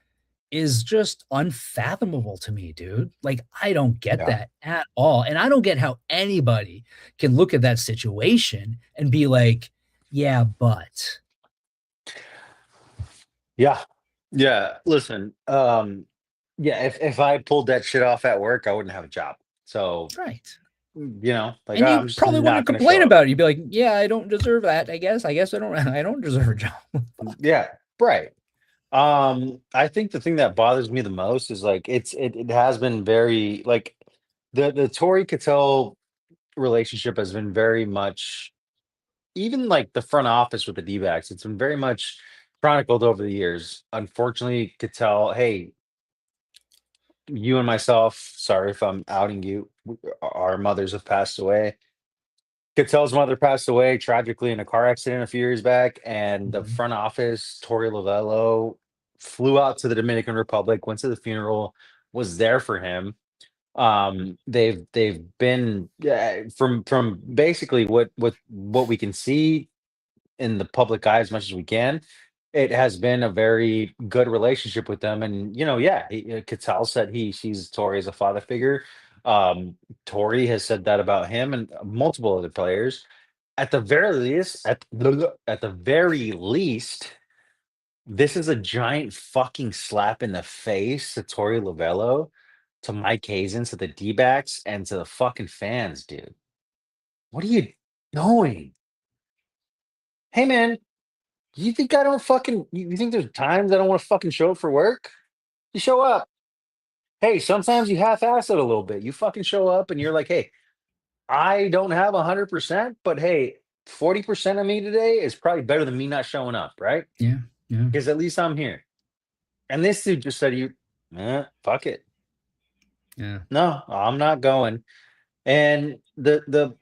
A: is just unfathomable to me, dude. Like, I don't get that at all. And I don't get how anybody can look at that situation and be like, yeah, but.
C: Yeah. Listen, if I pulled that shit off at work, I wouldn't have a job. So,
A: right.
C: Like,
A: and you probably wouldn't complain about it. You'd be like, yeah, I don't deserve that. I guess I don't deserve a job.
C: Yeah. Right. I think the thing that bothers me the most is like, it has been very, like, the Tory Cattell relationship has been very much, even like the front office with the D-backs, it's been very much chronicled over the years. Unfortunately, Cattell, hey, you and myself, sorry if I'm outing you, our mothers have passed away. Cattell's mother passed away tragically in a car accident a few years back, and the front office, Tori Lavello, flew out to the Dominican Republic, went to the funeral, was there for him. They've been from basically what we can see in the public eye as much as we can. It has been a very good relationship with them, and Cattell said he sees Tori as a father figure. Tori has said that about him and multiple other players. At the very least, at the very least, this is a giant fucking slap in the face to Tori Lavello, to Mike Hazen, to the D-backs, and to the fucking fans, dude. What are you doing? Hey, man, you think I don't fucking, you think there's times I don't want to fucking show up for work? You show up. Hey, sometimes you half-ass it a little bit. You fucking show up and you're like, hey, I don't have 100%, but hey, 40% of me today is probably better than me not showing up, right?
A: Yeah.
C: Because at least I'm here. And this dude just said, fuck it.
A: Yeah.
C: No, I'm not going. And the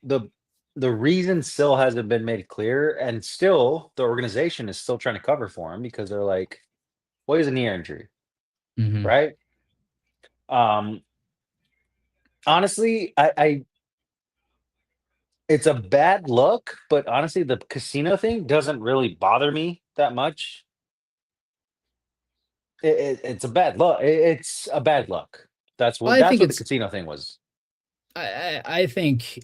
C: reason still hasn't been made clear, and still the organization is still trying to cover for him because they're like, well, he's a knee injury, right? Honestly, I it's a bad look, but honestly, the casino thing doesn't really bother me that much. It's a bad look. It's a bad look. That's what the casino thing was.
A: I think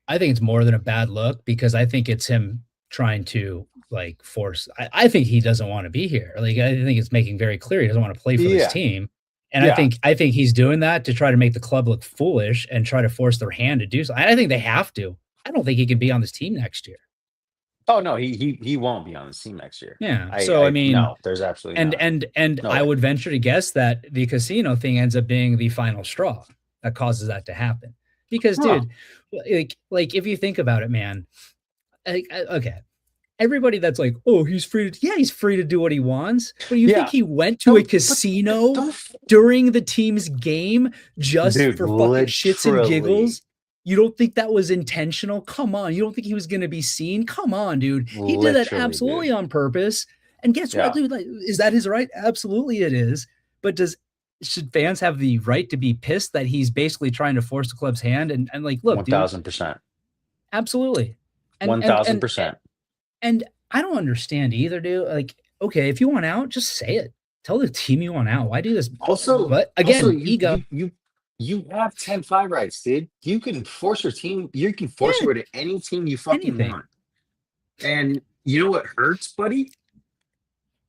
A: it's more than a bad look, because I think it's him trying to like force. I think he doesn't want to be here. Like, I think it's making very clear he doesn't want to play for this team. And I think he's doing that to try to make the club look foolish and try to force their hand to do so. I think they have to. I don't think he can be on this team next year.
C: Oh no, he won't be on this team next year.
A: Yeah. I mean,
C: no, there's absolutely
A: and
C: no
A: I
C: way.
A: would venture to guess that the casino thing ends up being the final straw that causes that to happen. Because, dude, like if you think about it, man, okay, everybody that's like, oh, he's free to do what he wants. But you think he went to a casino during the team's game just for fucking shits and giggles? You don't think that was intentional? Come on. You don't think he was going to be seen? Come on, dude. He did that absolutely on purpose. And guess what, dude? Like, is that his right? Absolutely it is. But should fans have the right to be pissed that he's basically trying to force the club's hand? And like, look,
C: 1,000%.
A: Absolutely.
C: 1,000%.
A: And I don't understand either, dude. Like, okay, if you want out, just say it. Tell the team you want out. Why do this?
C: Also,
A: but again, ego.
C: You have 10-5 rights, dude. You can force your team. You can force your way to any team you fucking want. And you know what hurts, buddy?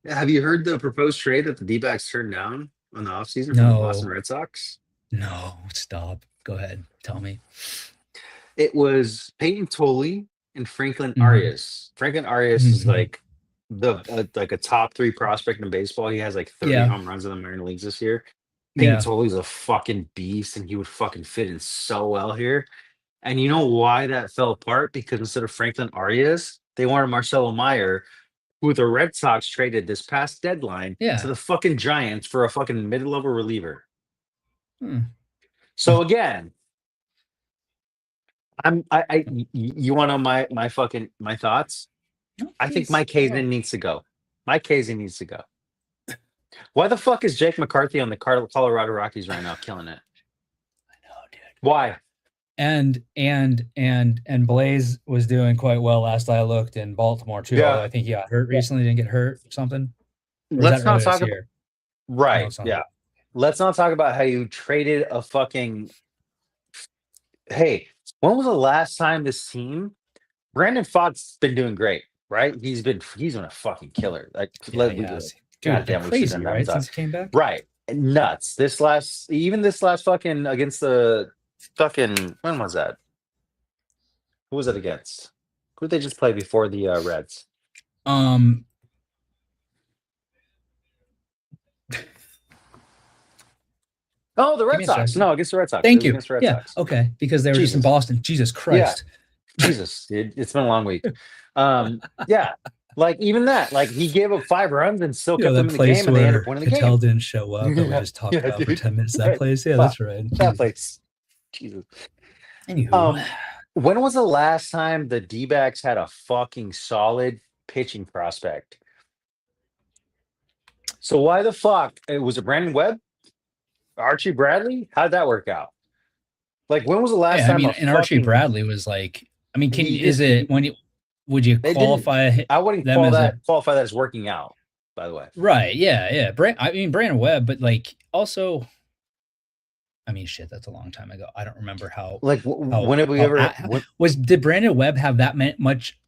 C: Have you heard the proposed trade that the D-backs turned down on the offseason from the Boston Red Sox?
A: No, stop. Go ahead. Tell me.
C: It was Peyton Tolley and Franklin Arias. Franklin Arias is like like a top 3 prospect in baseball. He has like 30 home runs in the minor leagues this year. Peyton Tolley's a fucking beast, and he would fucking fit in so well here. And you know why that fell apart? Because instead of Franklin Arias, they wanted Marcelo Meyer, who the Red Sox traded this past deadline to the fucking Giants for a fucking mid-level reliever. So again, you want to know my thoughts? I think Mike Hazen needs to go. Mike Hazen needs to go. Why the fuck is Jake McCarthy on the Colorado Rockies right now killing it?
A: I know, dude.
C: Why?
A: And Blaze was doing quite well last I looked in Baltimore too. I think he got hurt recently. Didn't get hurt or something.
C: Let's not talk about Let's not talk about how you traded a fucking. Hey, when was the last time this team? Brandon Fogg's been doing great, right? He's been a fucking killer. Like,
A: God damn, crazy, right? Since he came back,
C: right? Nuts. This last fucking against the fucking, when was that? Who was it against? Who did they just play before the Reds? Oh, the Red Sox. No, against the Red Sox.
A: Thank you.
C: Against the Red Sox.
A: Okay, because they were just in Boston. Jesus Christ.
C: Yeah. Jesus, dude. It's been a long week. Yeah. Like even that, like he gave up 5 runs and still kept them in the game, and they ended up winning the
A: Patel
C: game.
A: didn't show up, but we just talked about for 10 minutes. That place, that's right.
C: That place. Jesus.
A: Anywho.
C: When was the last time the D-backs had a fucking solid pitching prospect? So why the fuck? Was it Brandon Webb? Archie Bradley? How'd that work out? Like, when was the last time?
A: And Archie Bradley was like, would you qualify?
C: I wouldn't qualify that as working out, by the way.
A: Right. Yeah. Brandon Webb, but like also, shit, that's a long time ago. I don't remember how.
C: Like, when have we ever?
A: Did Brandon Webb have that much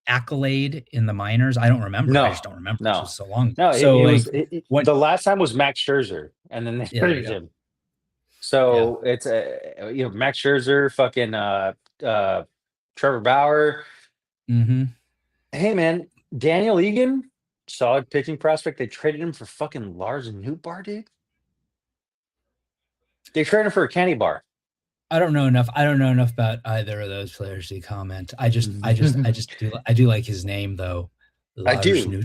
A: accolade in the minors? I don't remember.
C: No,
A: I just don't remember.
C: No,
A: it's just so long.
C: No,
A: so
C: the last time was Max Scherzer, and then they traded him. So it's Max Scherzer, fucking Trevor Bauer.
A: Mm-hmm.
C: Hey man, Daniel Egan, solid pitching prospect. They traded him for fucking Lars Nootbaar, dude. They traded him for a candy bar.
A: I don't know enough about either of those players to comment. I do like his name though.
C: Lars I do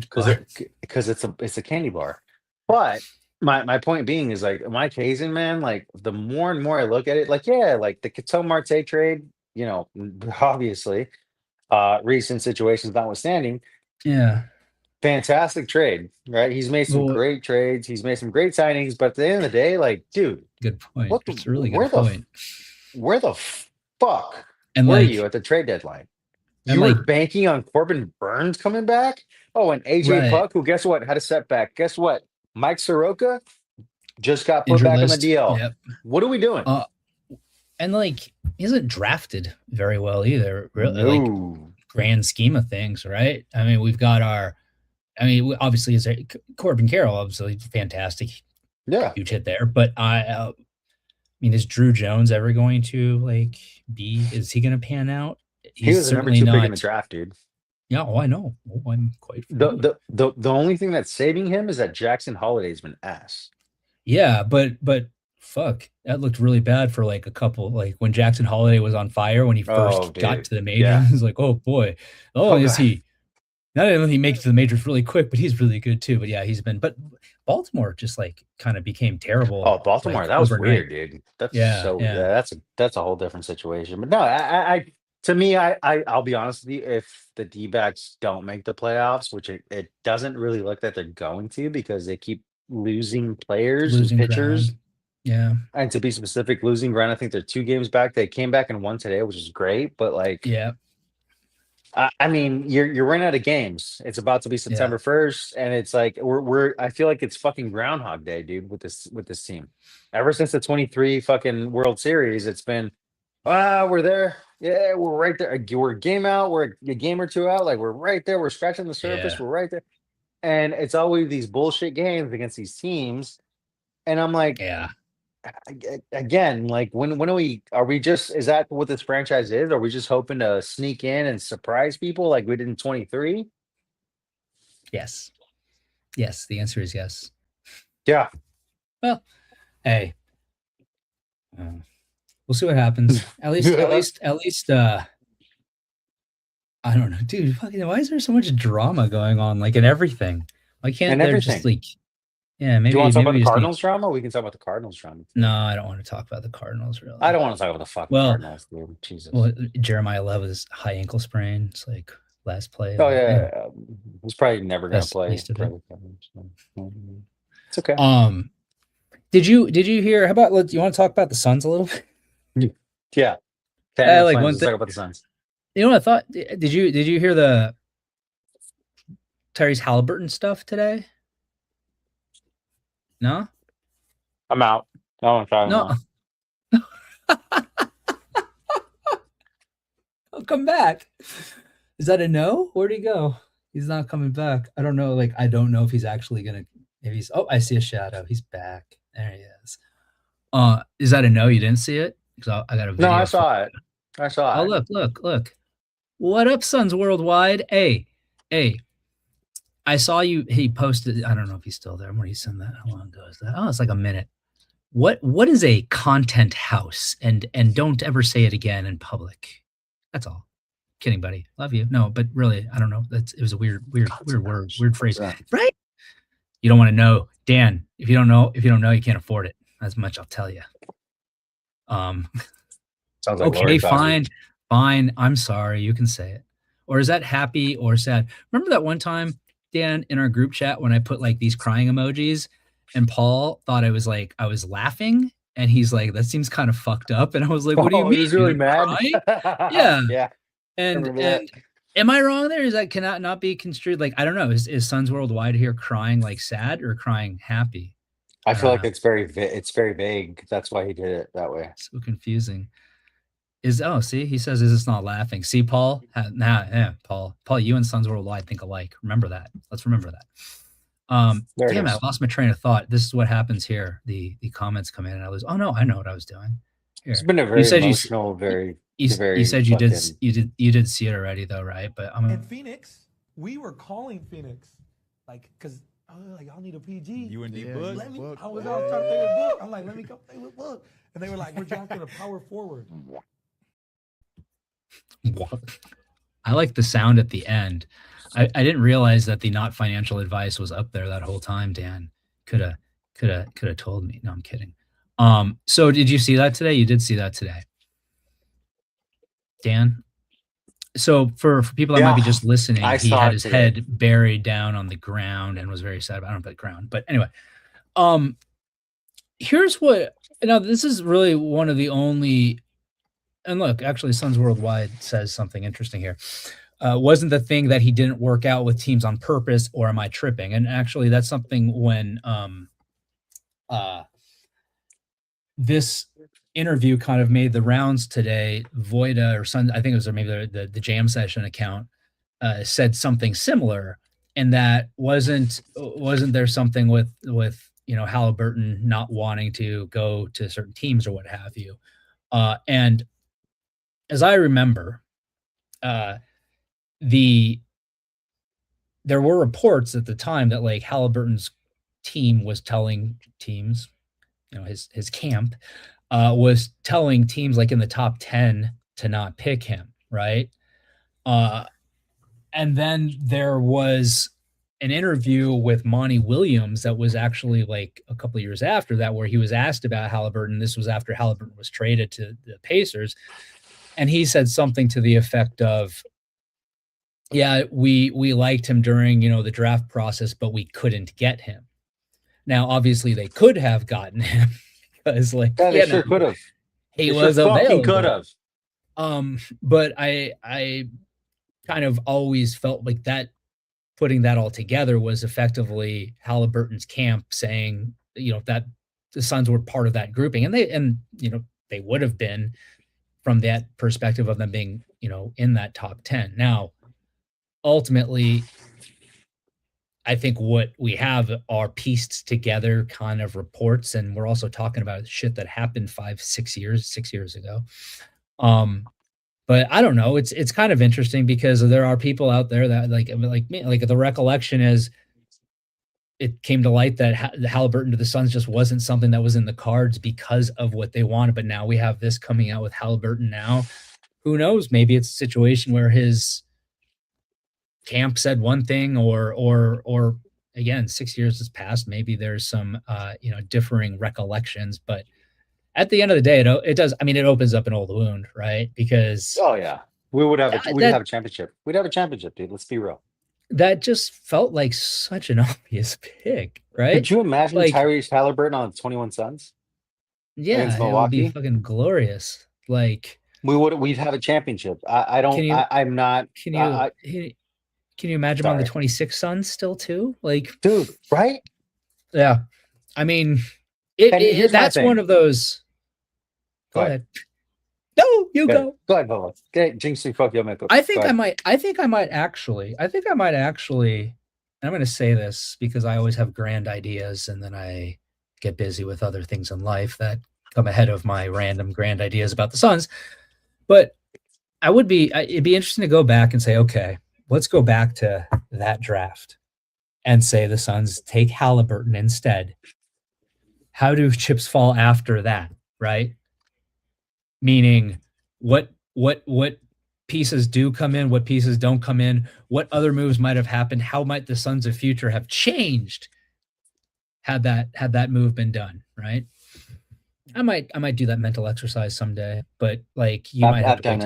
C: because it's a candy bar. But my point being is like Mike Hazen, man, like the more and more I look at it, like like the Ketel Marte trade, obviously, recent situations notwithstanding.
A: Yeah.
C: Fantastic trade, right? He's made some great trades. He's made some great signings, but at the end of the day, like, dude,
A: good point. It's a really good point.
C: Where the fuck were you at the trade deadline? You were banking on Corbin Burns coming back? Oh, and AJ Puck, who guess what? Had a setback. Guess what? Mike Soroka just got put back on the DL.
A: Yep.
C: What are we doing?
A: And like, he isn't drafted very well either, really, like grand scheme of things, right? We've got obviously is Corbin Carroll, obviously fantastic.
C: Yeah.
A: Huge hit there. But is Drew Jones ever going to is he going to pan out?
C: He was certainly number 2 pick in the draft, dude.
A: Yeah, I know. I'm quite
C: the only thing that's saving him is that Jackson Holliday's been ass.
A: Yeah, but fuck, that looked really bad for a couple, when Jackson Holiday was on fire when he first got to the majors. Yeah. It was like, oh boy. Is he? Not only he makes it to the majors really quick, but he's really good too. But yeah, but Baltimore just kind of became terrible.
C: Oh, Baltimore, that was weird, dude. That's a whole different situation. But no, I'll be honest with you, if the D-backs don't make the playoffs, which it doesn't really look that they're going to, because they keep losing players and pitchers.
A: Ground. Yeah.
C: And to be specific, losing ground, I think they're 2 games back. They came back and won today, which is great. But you're running out of games. It's about to be September 1st, and it's like I feel like it's fucking Groundhog Day, dude, with this team. Ever since the 23 fucking World Series, it's been we're there. Yeah, we're right there. We're a game out, we're a game or 2 out, like we're right there, we're scratching the surface, we're right there. And it's always these bullshit games against these teams. And I'm like, again, like when are we just, is that what this franchise is? Are we just hoping to sneak in and surprise people like we did in 23?
A: Yes, the answer is yes.
C: Yeah.
A: Well, hey, we'll see what happens. At least I don't know, dude. Fucking, why is there so much drama going on in everything? Why can't there just maybe?
C: Do you want to talk about the Cardinals drama? We can talk about the Cardinals drama.
A: No, I don't want to talk about the Cardinals, really.
C: I don't want to talk about the fucking Cardinals, dude. Jesus.
A: Well, Jeremiah Love's high ankle sprain. It's last play.
C: Oh yeah. He's probably never gonna play. It's okay.
A: Did you hear? How about you want to talk about the Suns a little bit?
C: Yeah.
A: Let's
C: talk about the Suns.
A: You know what I thought? Did you hear the Tyrese Halliburton stuff today? No?
C: I'm out. I don't want to
A: talk. I'll come back. Is that a no? Where'd he go? He's not coming back. I don't know. I don't know if he's actually gonna. If he's. Oh, I see a shadow. He's back. There he is. Is that a no? You didn't see it? Because I got a video.
C: No, I saw it.
A: Oh, look. What up, Suns Worldwide? Hey. I saw you. He posted. I don't know if he's still there. Where did he send that? How long ago is that? Oh, it's like a minute. What is a content house? And don't ever say it again in public. That's all. Kidding, buddy. Love you. No, but really, I don't know. It was a weird word, weird phrase, right? You don't want to know, Dan. If you don't know, you can't afford it. As much I'll tell you.
C: Sounds like
A: okay, fine. I'm sorry. You can say it. Or is that happy or sad? Remember that one time, Dan, in our group chat when I put like these crying emojis, and Paul thought I was laughing, and he's like, "That seems kind of fucked up." And I was like, "What do you mean?"
C: He was really mad.
A: Yeah,
C: yeah.
A: And am I wrong there? Is that cannot not be construed? Like, I don't know. Is Sons Worldwide here crying like sad or crying happy?
C: I feel like it's very vague. That's why he did it that way.
A: So confusing. See, he says, "Is this not laughing?" See, Paul, Paul, you and Sons Worldwide think alike. Remember that. Let's remember that. Damn, I lost my train of thought. This is what happens here. The comments come in, and I lose. Oh no, I know what I was doing. Here.
C: It's been a very emotional,
A: you said you did see it already though, right? But
E: in Phoenix, we were calling Phoenix, like, because y'all need a PG.
F: You and D-Book?
E: I was out trying to play with Book. I'm like, let me come play with Book. And they were like, we're drafting a power forward.
A: I like the sound at the end. I didn't realize that the not financial advice was up there that whole time, Dan. Could have told me. No, I'm kidding. So did you see that today? You did see that today, Dan? So for people that might be just listening, he had his head buried down on the ground and was very sad about it. I don't know about the ground, but anyway, here's what, now this is really one of the only, and look, actually Sons Worldwide says something interesting here. Wasn't the thing that he didn't work out with teams on purpose, or am I tripping? And actually that's something when this interview kind of made the rounds today. Voida or Sun, I think it was maybe the Jam Session account said something similar, and that wasn't there something with Halliburton not wanting to go to certain teams or what have you. And as I remember, there were reports at the time that like Halliburton's team was telling teams, his camp was telling teams like in the top 10 to not pick him, right? And then there was an interview with Monty Williams that was actually like a couple of years after that, where he was asked about Halliburton. This was after Halliburton was traded to the Pacers. And he said something to the effect of, yeah, we liked him during, the draft process, but we couldn't get him. Now, obviously they could have gotten him because
C: they sure could have.
A: He was available.
C: Could have.
A: But I kind of always felt like that, putting that all together was effectively Halliburton's camp saying, that the Suns were part of that grouping, and they would have been from that perspective of them being, in that top 10. Now, ultimately, I think what we have are pieced together kind of reports, and we're also talking about shit that happened 6 years ago. But I don't know. It's kind of interesting because there are people out there that like me, like the recollection is it came to light that Halliburton to the Suns just wasn't something that was in the cards because of what they wanted. But now we have this coming out with Halliburton now. Who knows? Maybe it's a situation where his camp said one thing or again, 6 years has passed. Maybe there's some, differing recollections, but at the end of the day, it does. I mean, it opens up an old wound, right? Because
C: we'd have a championship. We'd have a championship, dude. Let's be real.
A: That just felt like such an obvious pick, right?
C: Could you imagine Tyrese Halliburton on 21 Suns?
A: Yeah, it would be fucking glorious. Like
C: we'd have a championship. I'm not.
A: Can you imagine on the 26 Suns still too? Like,
C: dude, right?
A: Yeah, I mean, that's one of those. Go ahead. No, you go.
C: Go ahead, Bobo. Jinx and fuck your mental.
A: I think I might actually. And I'm going to say this because I always have grand ideas, and then I get busy with other things in life that come ahead of my random grand ideas about the Suns. But it'd be interesting to go back and say, okay, let's go back to that draft and say the Suns take Halliburton instead. how do chips fall after that, right? Meaning, what pieces do come in, what pieces don't come in, what other moves might have happened, how might the Suns of future have changed had that move been done, right? I might do that mental exercise someday, but like you might have to wait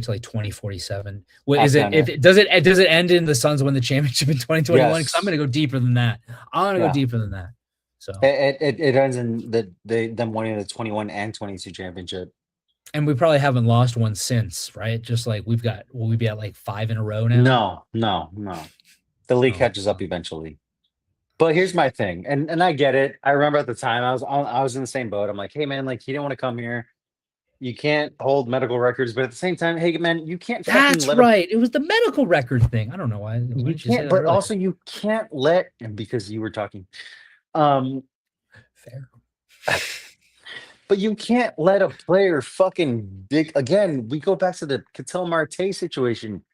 A: till like 2047. What is it? If does it end in the Suns win the championship in 2021? Because I'm gonna go deeper than that. I'm gonna go deeper than that. So
C: it ends in them winning the 21 and 22 championship.
A: And we probably haven't lost one since, right? Just like will we be at like 5 in a row now?
C: No. The league catches up eventually. But here's my thing, and I get it. I remember at the time I was in the same boat. I'm like, hey man, like you didn't want to come here. You can't hold medical records, but at the same time, hey man, you can't.
A: That's right. It was the medical record thing. I don't know why.
C: You can't, but also you can't let, and because you were talking,
A: fair.
C: But you can't let a player fucking dig again. We go back to the Cattell Marte situation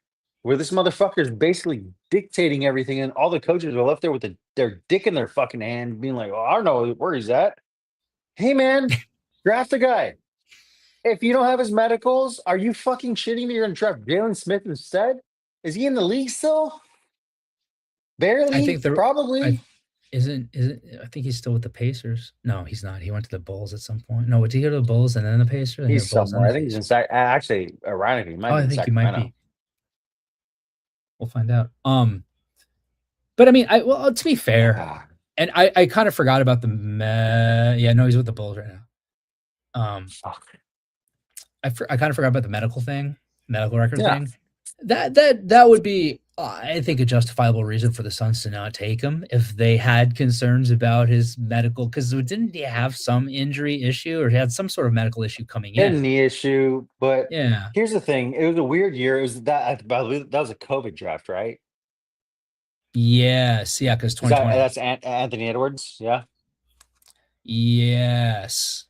C: where this motherfucker is basically dictating everything, and all the coaches are left there with their dick in their fucking hand, being like, "Oh, I don't know where he's at." Hey, man, draft a guy. If you don't have his medicals, are you fucking shitting me? You're gonna draft Jalen Smith instead? Is he in the league still? Barely. I think probably.
A: Isn't I think he's still with the Pacers. No, he's not. He went to the Bulls at some point. No, did he go to the Bulls and then the Pacers?
C: He's somewhere. I think he's inside. Actually, ironically,
A: I think he might be. We'll find out. But I mean, to be fair, and I kind of forgot about he's with the Bulls right now. I kind of forgot about the medical record thing. That would be, I think, a justifiable reason for the Suns to not take him if they had concerns about his medical. Because didn't he have some injury issue or he had some sort of medical issue coming in?
C: A knee issue, but here's the thing: it was a weird year. It was that was a COVID draft, right?
A: Yes, yeah, because 2020.
C: That's Anthony Edwards, yeah.
A: Yes.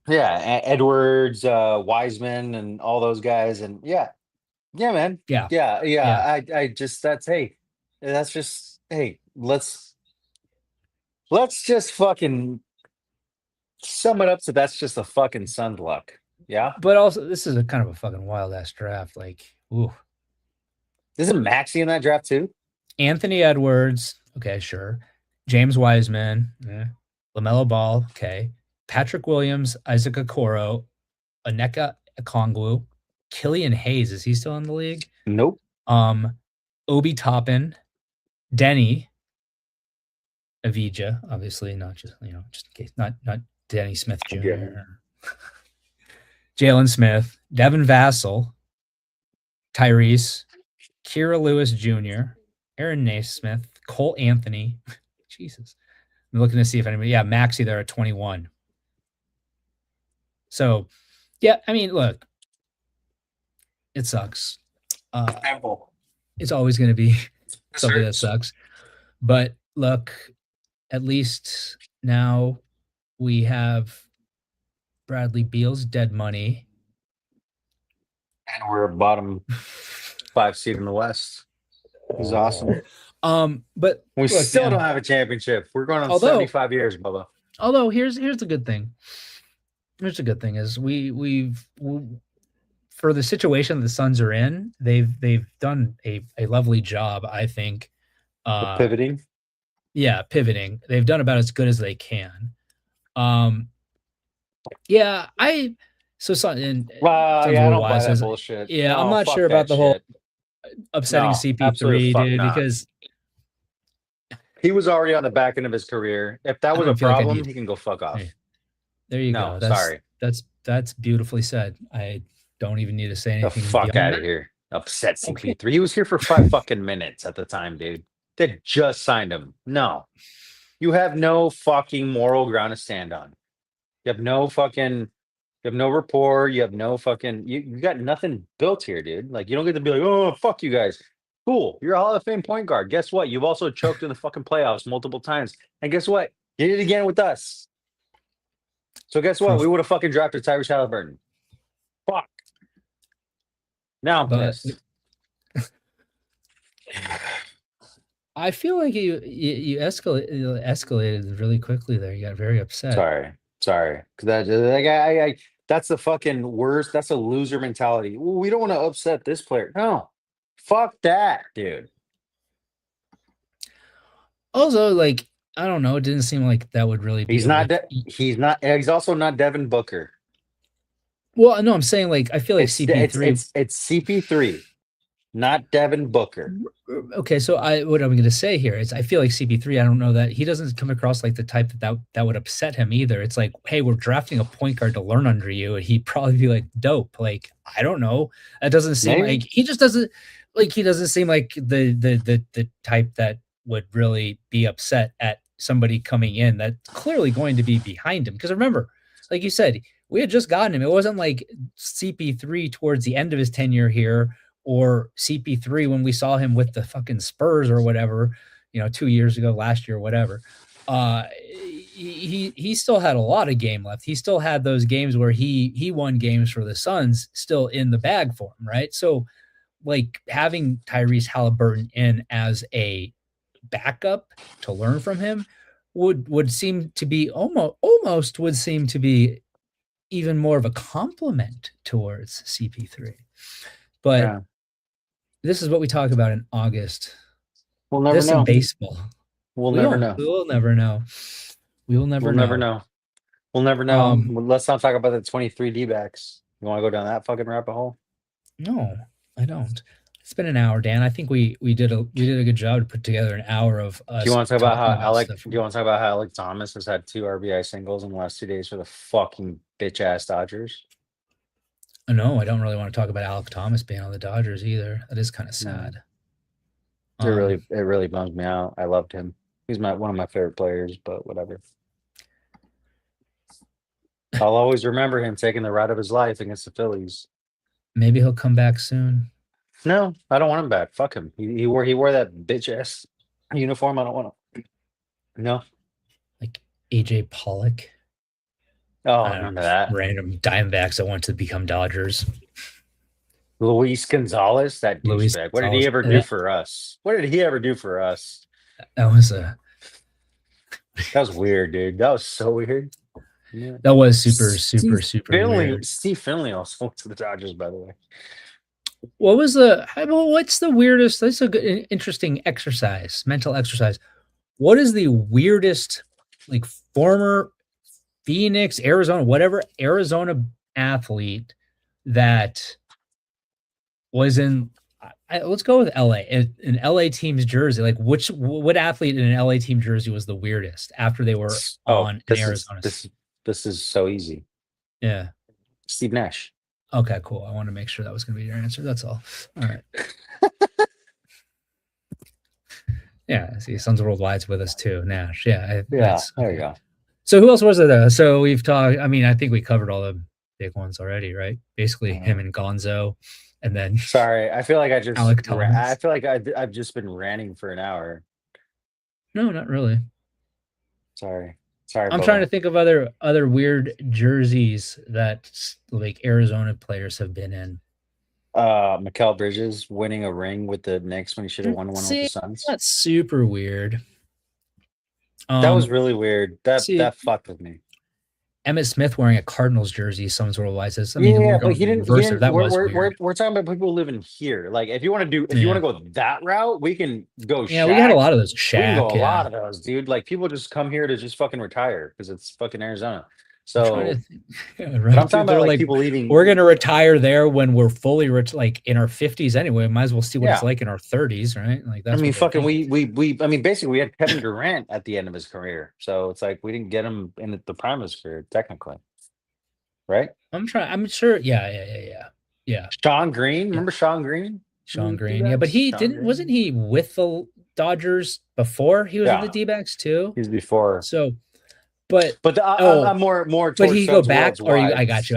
C: Yeah, Edwards, Wiseman, and all those guys, and yeah, man, yeah. I just let's just fucking sum it up. So that's just a fucking Suns luck, yeah.
A: But also, this is a kind of a fucking wild ass draft. Like, ooh,
C: isn't Maxey in that draft too?
A: Anthony Edwards, okay, sure. James Wiseman, LaMelo Ball, okay. Patrick Williams, Isaac Okoro, Onyeka Okongwu, Killian Hayes, is he still in the league?
C: Nope.
A: Obi Toppin, Denny Avija, obviously not just in case, not Denny Smith Jr. Jalen Smith, Devin Vassell, Tyrese, Kira Lewis Jr., Aaron Naismith, Cole Anthony. Jesus. I'm looking to see if anybody, Maxey there at 21. So, yeah, I mean, look, it sucks. It's always going to be something that sucks. But look, at least now we have Bradley Beal's dead money.
C: And we're bottom 5 seed in the West. He's awesome.
A: But
C: we still don't have a championship. We're going on 75 years, Bubba.
A: Although here's the good thing. Here's the good thing is we've for the situation the Suns are in, they've done a lovely job, I think.
C: Pivoting.
A: Yeah, pivoting. They've done about as good as they can.
C: I don't buy that bullshit.
A: Yeah, I'm not sure about the whole upsetting CP3, dude, because
C: he was already on the back end of his career. If that was a problem, he can go fuck off.
A: Hey, there you go.
C: Sorry.
A: That's beautifully said. I don't even need to say anything.
C: The fuck out of here. Upset CP3. Okay. He was here for 5 fucking minutes at the time, dude. They just signed him. No. You have no fucking moral ground to stand on. You have no rapport. You have no fucking, you got nothing built here, dude. Like, you don't get to be like, oh, fuck you guys. Cool. You're a Hall of Fame point guard. Guess what? You've also choked in the fucking playoffs multiple times. And guess what? You did it again with us. So guess what? We would have fucking drafted Tyrese Halliburton. Fuck. Now I'm pissed.
A: I feel like you escalated really quickly there. You got very upset.
C: Sorry. Because I that's the fucking worst. That's a loser mentality. Well, we don't want to upset this player. No, fuck that, dude.
A: Also, like, I don't know. It didn't seem like that would really be.
C: He's not. He's also not Devin Booker.
A: Well, no, I'm saying like I feel like CP3.
C: It's CP3, not Devin Booker.
A: Okay, so what I'm going to say here is I feel like CP3. I don't know that he doesn't come across like the type that would upset him either. It's like, hey, we're drafting a point guard to learn under you, and he'd probably be like, dope. Like, I don't know. That doesn't seem like he just doesn't like he doesn't seem like the type that would really be upset at somebody coming in that's clearly going to be behind him. Because remember, like you said, we had just gotten him. It wasn't like CP3 towards the end of his tenure here, or CP3 when we saw him with the fucking Spurs or whatever, 2 years ago, last year, whatever. He still had a lot of game left. He still had those games where he won games for the Suns still in the bag for him, right? So, like, having Tyrese Halliburton in as a backup to learn from him would seem to be almost would seem to be even more of a compliment towards CP3. But this is what we talk about in August.
C: We'll never know.
A: In baseball.
C: We'll never know.
A: We will never know. We'll never know.
C: We'll never know. Let's not talk about the 23 D-backs. You want to go down that fucking rabbit hole?
A: No, I don't. It's been an hour, Dan. I think we did a good job to put together an hour of us.
C: Do you want to talk about how Alec Thomas has had 2 RBI singles in the last 2 days for the fucking bitch ass Dodgers?
A: No, I don't really want to talk about Alec Thomas being on the Dodgers either. That is kind of sad.
C: It really bums me out. I loved him. He's one of my favorite players, but whatever. I'll always remember him taking the ride of his life against the Phillies.
A: Maybe he'll come back soon.
C: No, I don't want him back. Fuck him. He wore that bitch ass uniform. I don't want him. No.
A: Like AJ Pollock.
C: Oh, I remember that.
A: Random Diamondbacks that want to become Dodgers.
C: Luis Gonzalez, that douchebag. What did he ever do for us? What did he ever do for us?
A: That was
C: weird, dude. That was so weird.
A: Yeah. That was super weird.
C: Steve Finley also went to the Dodgers, by the way.
A: What's the weirdest? That's a good, interesting exercise, mental exercise. What is the weirdest, like, former Phoenix, Arizona, whatever Arizona athlete that was in? Let's go with LA. An LA team's jersey. Like, what athlete in an LA team jersey was the weirdest after they were on in Arizona?
C: This is so easy.
A: Yeah,
C: Steve Nash.
A: Okay, cool. I want to make sure that was going to be your answer. That's all. All right. Yeah. See, Sons of Worldwide's with us too. Nash. Yeah.
C: There you go.
A: So who else was there? So we've talked. I mean, I think we covered all the big ones already, right? Basically, him and Gonzo, and then.
C: Sorry, I feel like I feel like I've just been ranting for an hour.
A: No, not really.
C: Sorry.
A: I'm trying to think of other weird jerseys that like Arizona players have been in.
C: Mikal Bridges winning a ring with the Knicks when he should have won one with the Suns.
A: That's super weird.
C: That was really weird. That fucked with me.
A: Emmitt Smith wearing a Cardinals jersey. Someone's Worldwide says.
C: But he didn't. We're talking about people living here. Like, if you want to go that route, we can go.
A: Yeah, we had a lot of those. Shaq,
C: we can go a lot of those, dude. Like, people just come here to just fucking retire because it's fucking Arizona. So
A: right.
C: I'm talking about like people leaving.
A: We're gonna retire there when we're fully rich, like in our 50s anyway. Might as well see what it's like in our 30s, right? Like that's.
C: I mean, basically we had Kevin Durant at the end of his career, so it's like we didn't get him in the prime of his career, technically, right?
A: I'm sure. Yeah.
C: Sean Green, remember Sean Green?
A: Sean Green, yeah, but he didn't. Wasn't he with the Dodgers before he was in the D-backs too?
C: He was before.
A: So. But
C: I'm more.
A: But he go back, or I got you.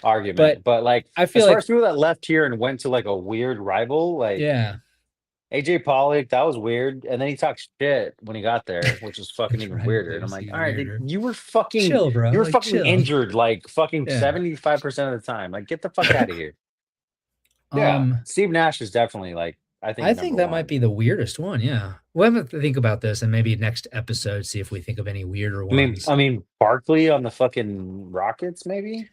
C: Argument, but like
A: I feel
C: as far as people that left here and went to like a weird rival, like AJ Pollock, that was weird, and then he talked shit when he got there, which is fucking even weirder. And I'm like, all right, dude, you were fucking
A: chill, bro.
C: You were fucking injured like fucking 75% of the time. Like, get the fuck out of here. Yeah, Steve Nash is definitely like
A: I think that might be the weirdest one. Yeah, we'll have to think about this, and maybe next episode see if we think of any weirder ones.
C: I mean, Barkley on the fucking Rockets, maybe.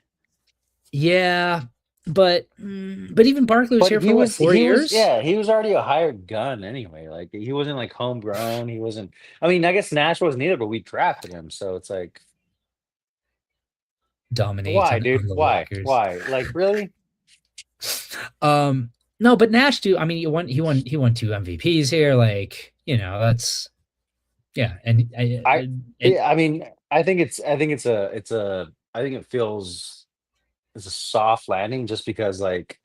A: Yeah, but even Barkley was here for what, 4 years?
C: He was already a hired gun anyway. Like he wasn't like homegrown. He wasn't. I mean, I guess Nash wasn't either, but we drafted him, so it's like
A: dominate.
C: Why, dude? Why? Like really?
A: No, but Nash too. I mean, he won 2 MVPs here. Like, that's and
C: I mean, I think it feels it's a soft landing just because like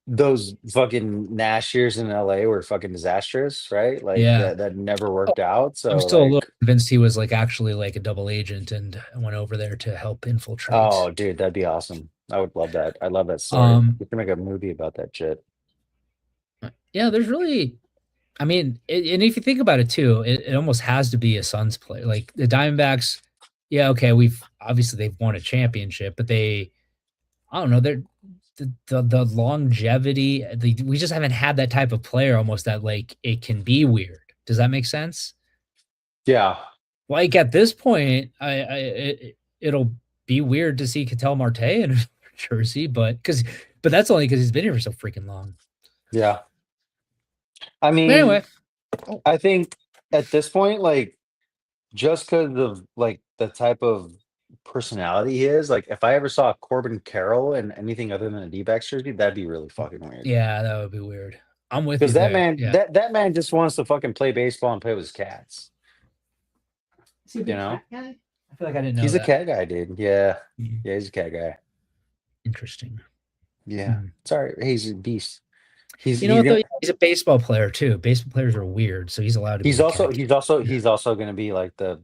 C: those fucking Nash years in LA were fucking disastrous, right? Like that never worked out. So
A: I'm still a little convinced he was like actually like a double agent and went over there to help infiltrate.
C: Oh, dude, that'd be awesome. I would love that. I love that story. We can make a movie about that shit.
A: Yeah, there's really, I mean, and if you think about it too, it almost has to be a Suns play. Like the Diamondbacks, okay, they've won a championship, but I don't know, they're the longevity. We just haven't had that type of player almost that like it can be weird. Does that make sense?
C: Yeah.
A: Like at this point, it'll be weird to see Ketel Marte in jersey, but that's only because he's been here for so freaking long.
C: Yeah. I mean, anyway, I think at this point, like, just because of like the type of personality he is, like, if I ever saw Corbin Carroll in anything other than a D-backs jersey, that'd be really fucking weird.
A: Yeah, that would be weird. I'm with you.
C: Because that man, that man just wants to fucking play baseball and play with his cats.
A: Is he a big cat guy? I feel like I didn't know.
C: He's a cat guy, dude. Yeah. Yeah, he's a cat guy.
A: Interesting.
C: Yeah. Sorry, he's a beast.
A: He's a baseball player too. Baseball players are weird, so he's allowed to.
C: He's also going to be like the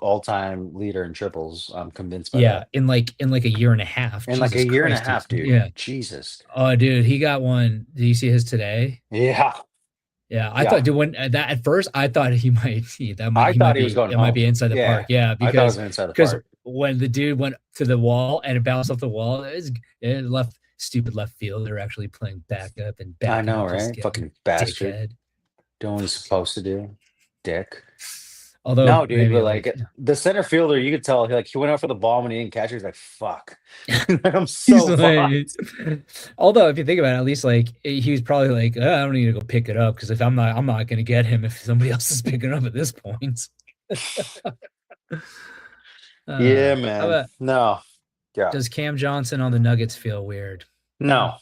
C: all-time leader in triples. I'm convinced by that.
A: in like a year and a half.
C: In like a year and a half, dude. Yeah, Jesus.
A: Oh, dude, he got one. Did you see his today?
C: Yeah.
A: Yeah, I thought, dude, when that at first I thought he might see that.
C: I thought he was going.
A: It might be inside the park. Yeah, because when the dude went to the wall and it bounced off the wall, it left. Stupid left fielder actually playing backup and back.
C: I know, right? Fucking bastard. Dickhead. Doing what he's supposed to do, dick.
A: Although,
C: no, dude, but like the center fielder, you could tell he went out for the ball when he didn't catch it. He's like, "Fuck, I'm so fucked."
A: Although, if you think about it, at least like he was probably like, "I don't need to go pick it up because if I'm not going to get him if somebody else is picking up at this point."
C: Yeah, man. No. Yeah.
A: Does Cam Johnson on the Nuggets feel weird?
C: No,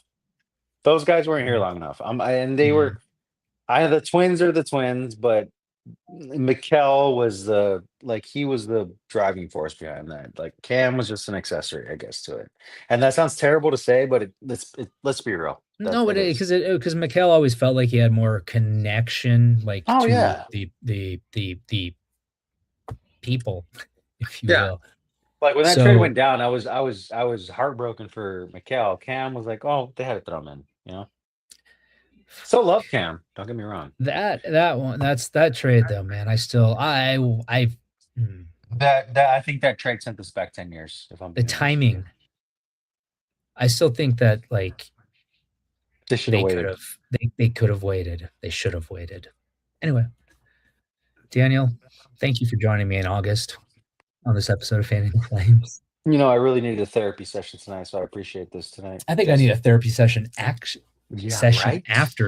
C: those guys weren't here long enough. And they were. The Twins are the Twins, but Mikal was the driving force behind that. Like Cam was just an accessory, I guess, to it. And that sounds terrible to say, but let's be real.
A: Because Mikal always felt like he had more connection, like the people, if you will.
C: Like when that trade went down, I was heartbroken for Mikal. Cam was like, "Oh, they had to throw him in," you know. Still love Cam. Don't get me wrong.
A: That trade though, man. I
C: think that trade sent us back 10 years. If I'm
A: the timing. I still think that like
C: they
A: could have waited. They should have waited. Anyway, Daniel, thank you for joining me in August on this episode of Fanning the Flames.
C: I really needed a therapy session tonight, so I appreciate this tonight.
A: I think I need a therapy session after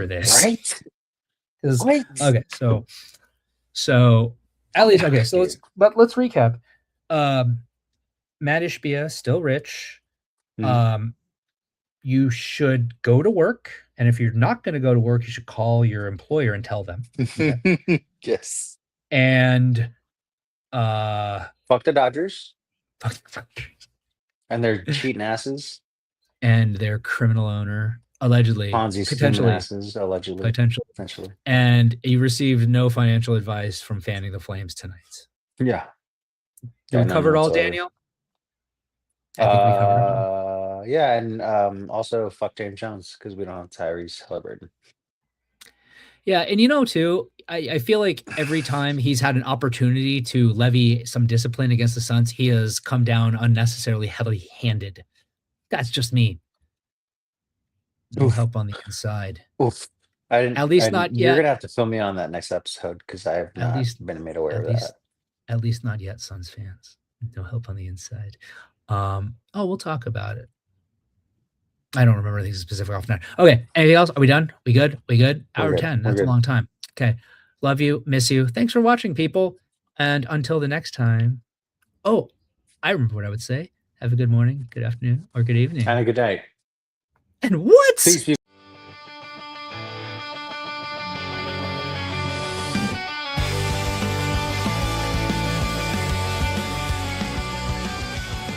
A: this.
C: Right?
A: Okay, so at least so let's recap. Matt Ishbia, still rich. You should go to work, and if you're not going to go to work, you should call your employer and tell them.
C: Okay? Yes.
A: And
C: fuck the Dodgers. And their cheating asses.
A: And their criminal owner, allegedly.
C: Potentially. Asses, allegedly.
A: Potentially. And he received no financial advice from Fanning the Flames tonight.
C: Yeah.
A: Did we cover it all, Daniel?
C: I think we covered it all. Yeah, and also fuck James Jones because we don't have Tyrese Halliburton.
A: Yeah, and too, I feel like every time he's had an opportunity to levy some discipline against the Suns, he has come down unnecessarily heavy-handed. That's just me. No help on the inside.
C: Oof. I didn't.
A: At least not
C: You're
A: yet.
C: gonna have to fill me on that next episode because I have not been made aware of that.
A: At least not yet, Suns fans. No help on the inside. We'll talk about it. I don't remember anything specific off now. Okay. Anything else? Are we done? We good? Hour 10. That's a long time. Okay. Love you. Miss you. Thanks for watching, people. And until the next time. Oh, I remember what I would say. Have a good morning, good afternoon, or good evening.
C: And a good night.
A: And what?
C: Peace be.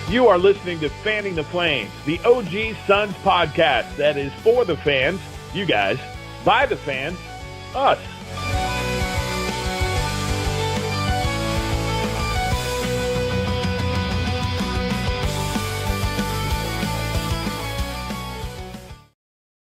B: You are listening to Fanning the Flames, the OG Suns podcast that is for the fans, you guys, by the fans, us.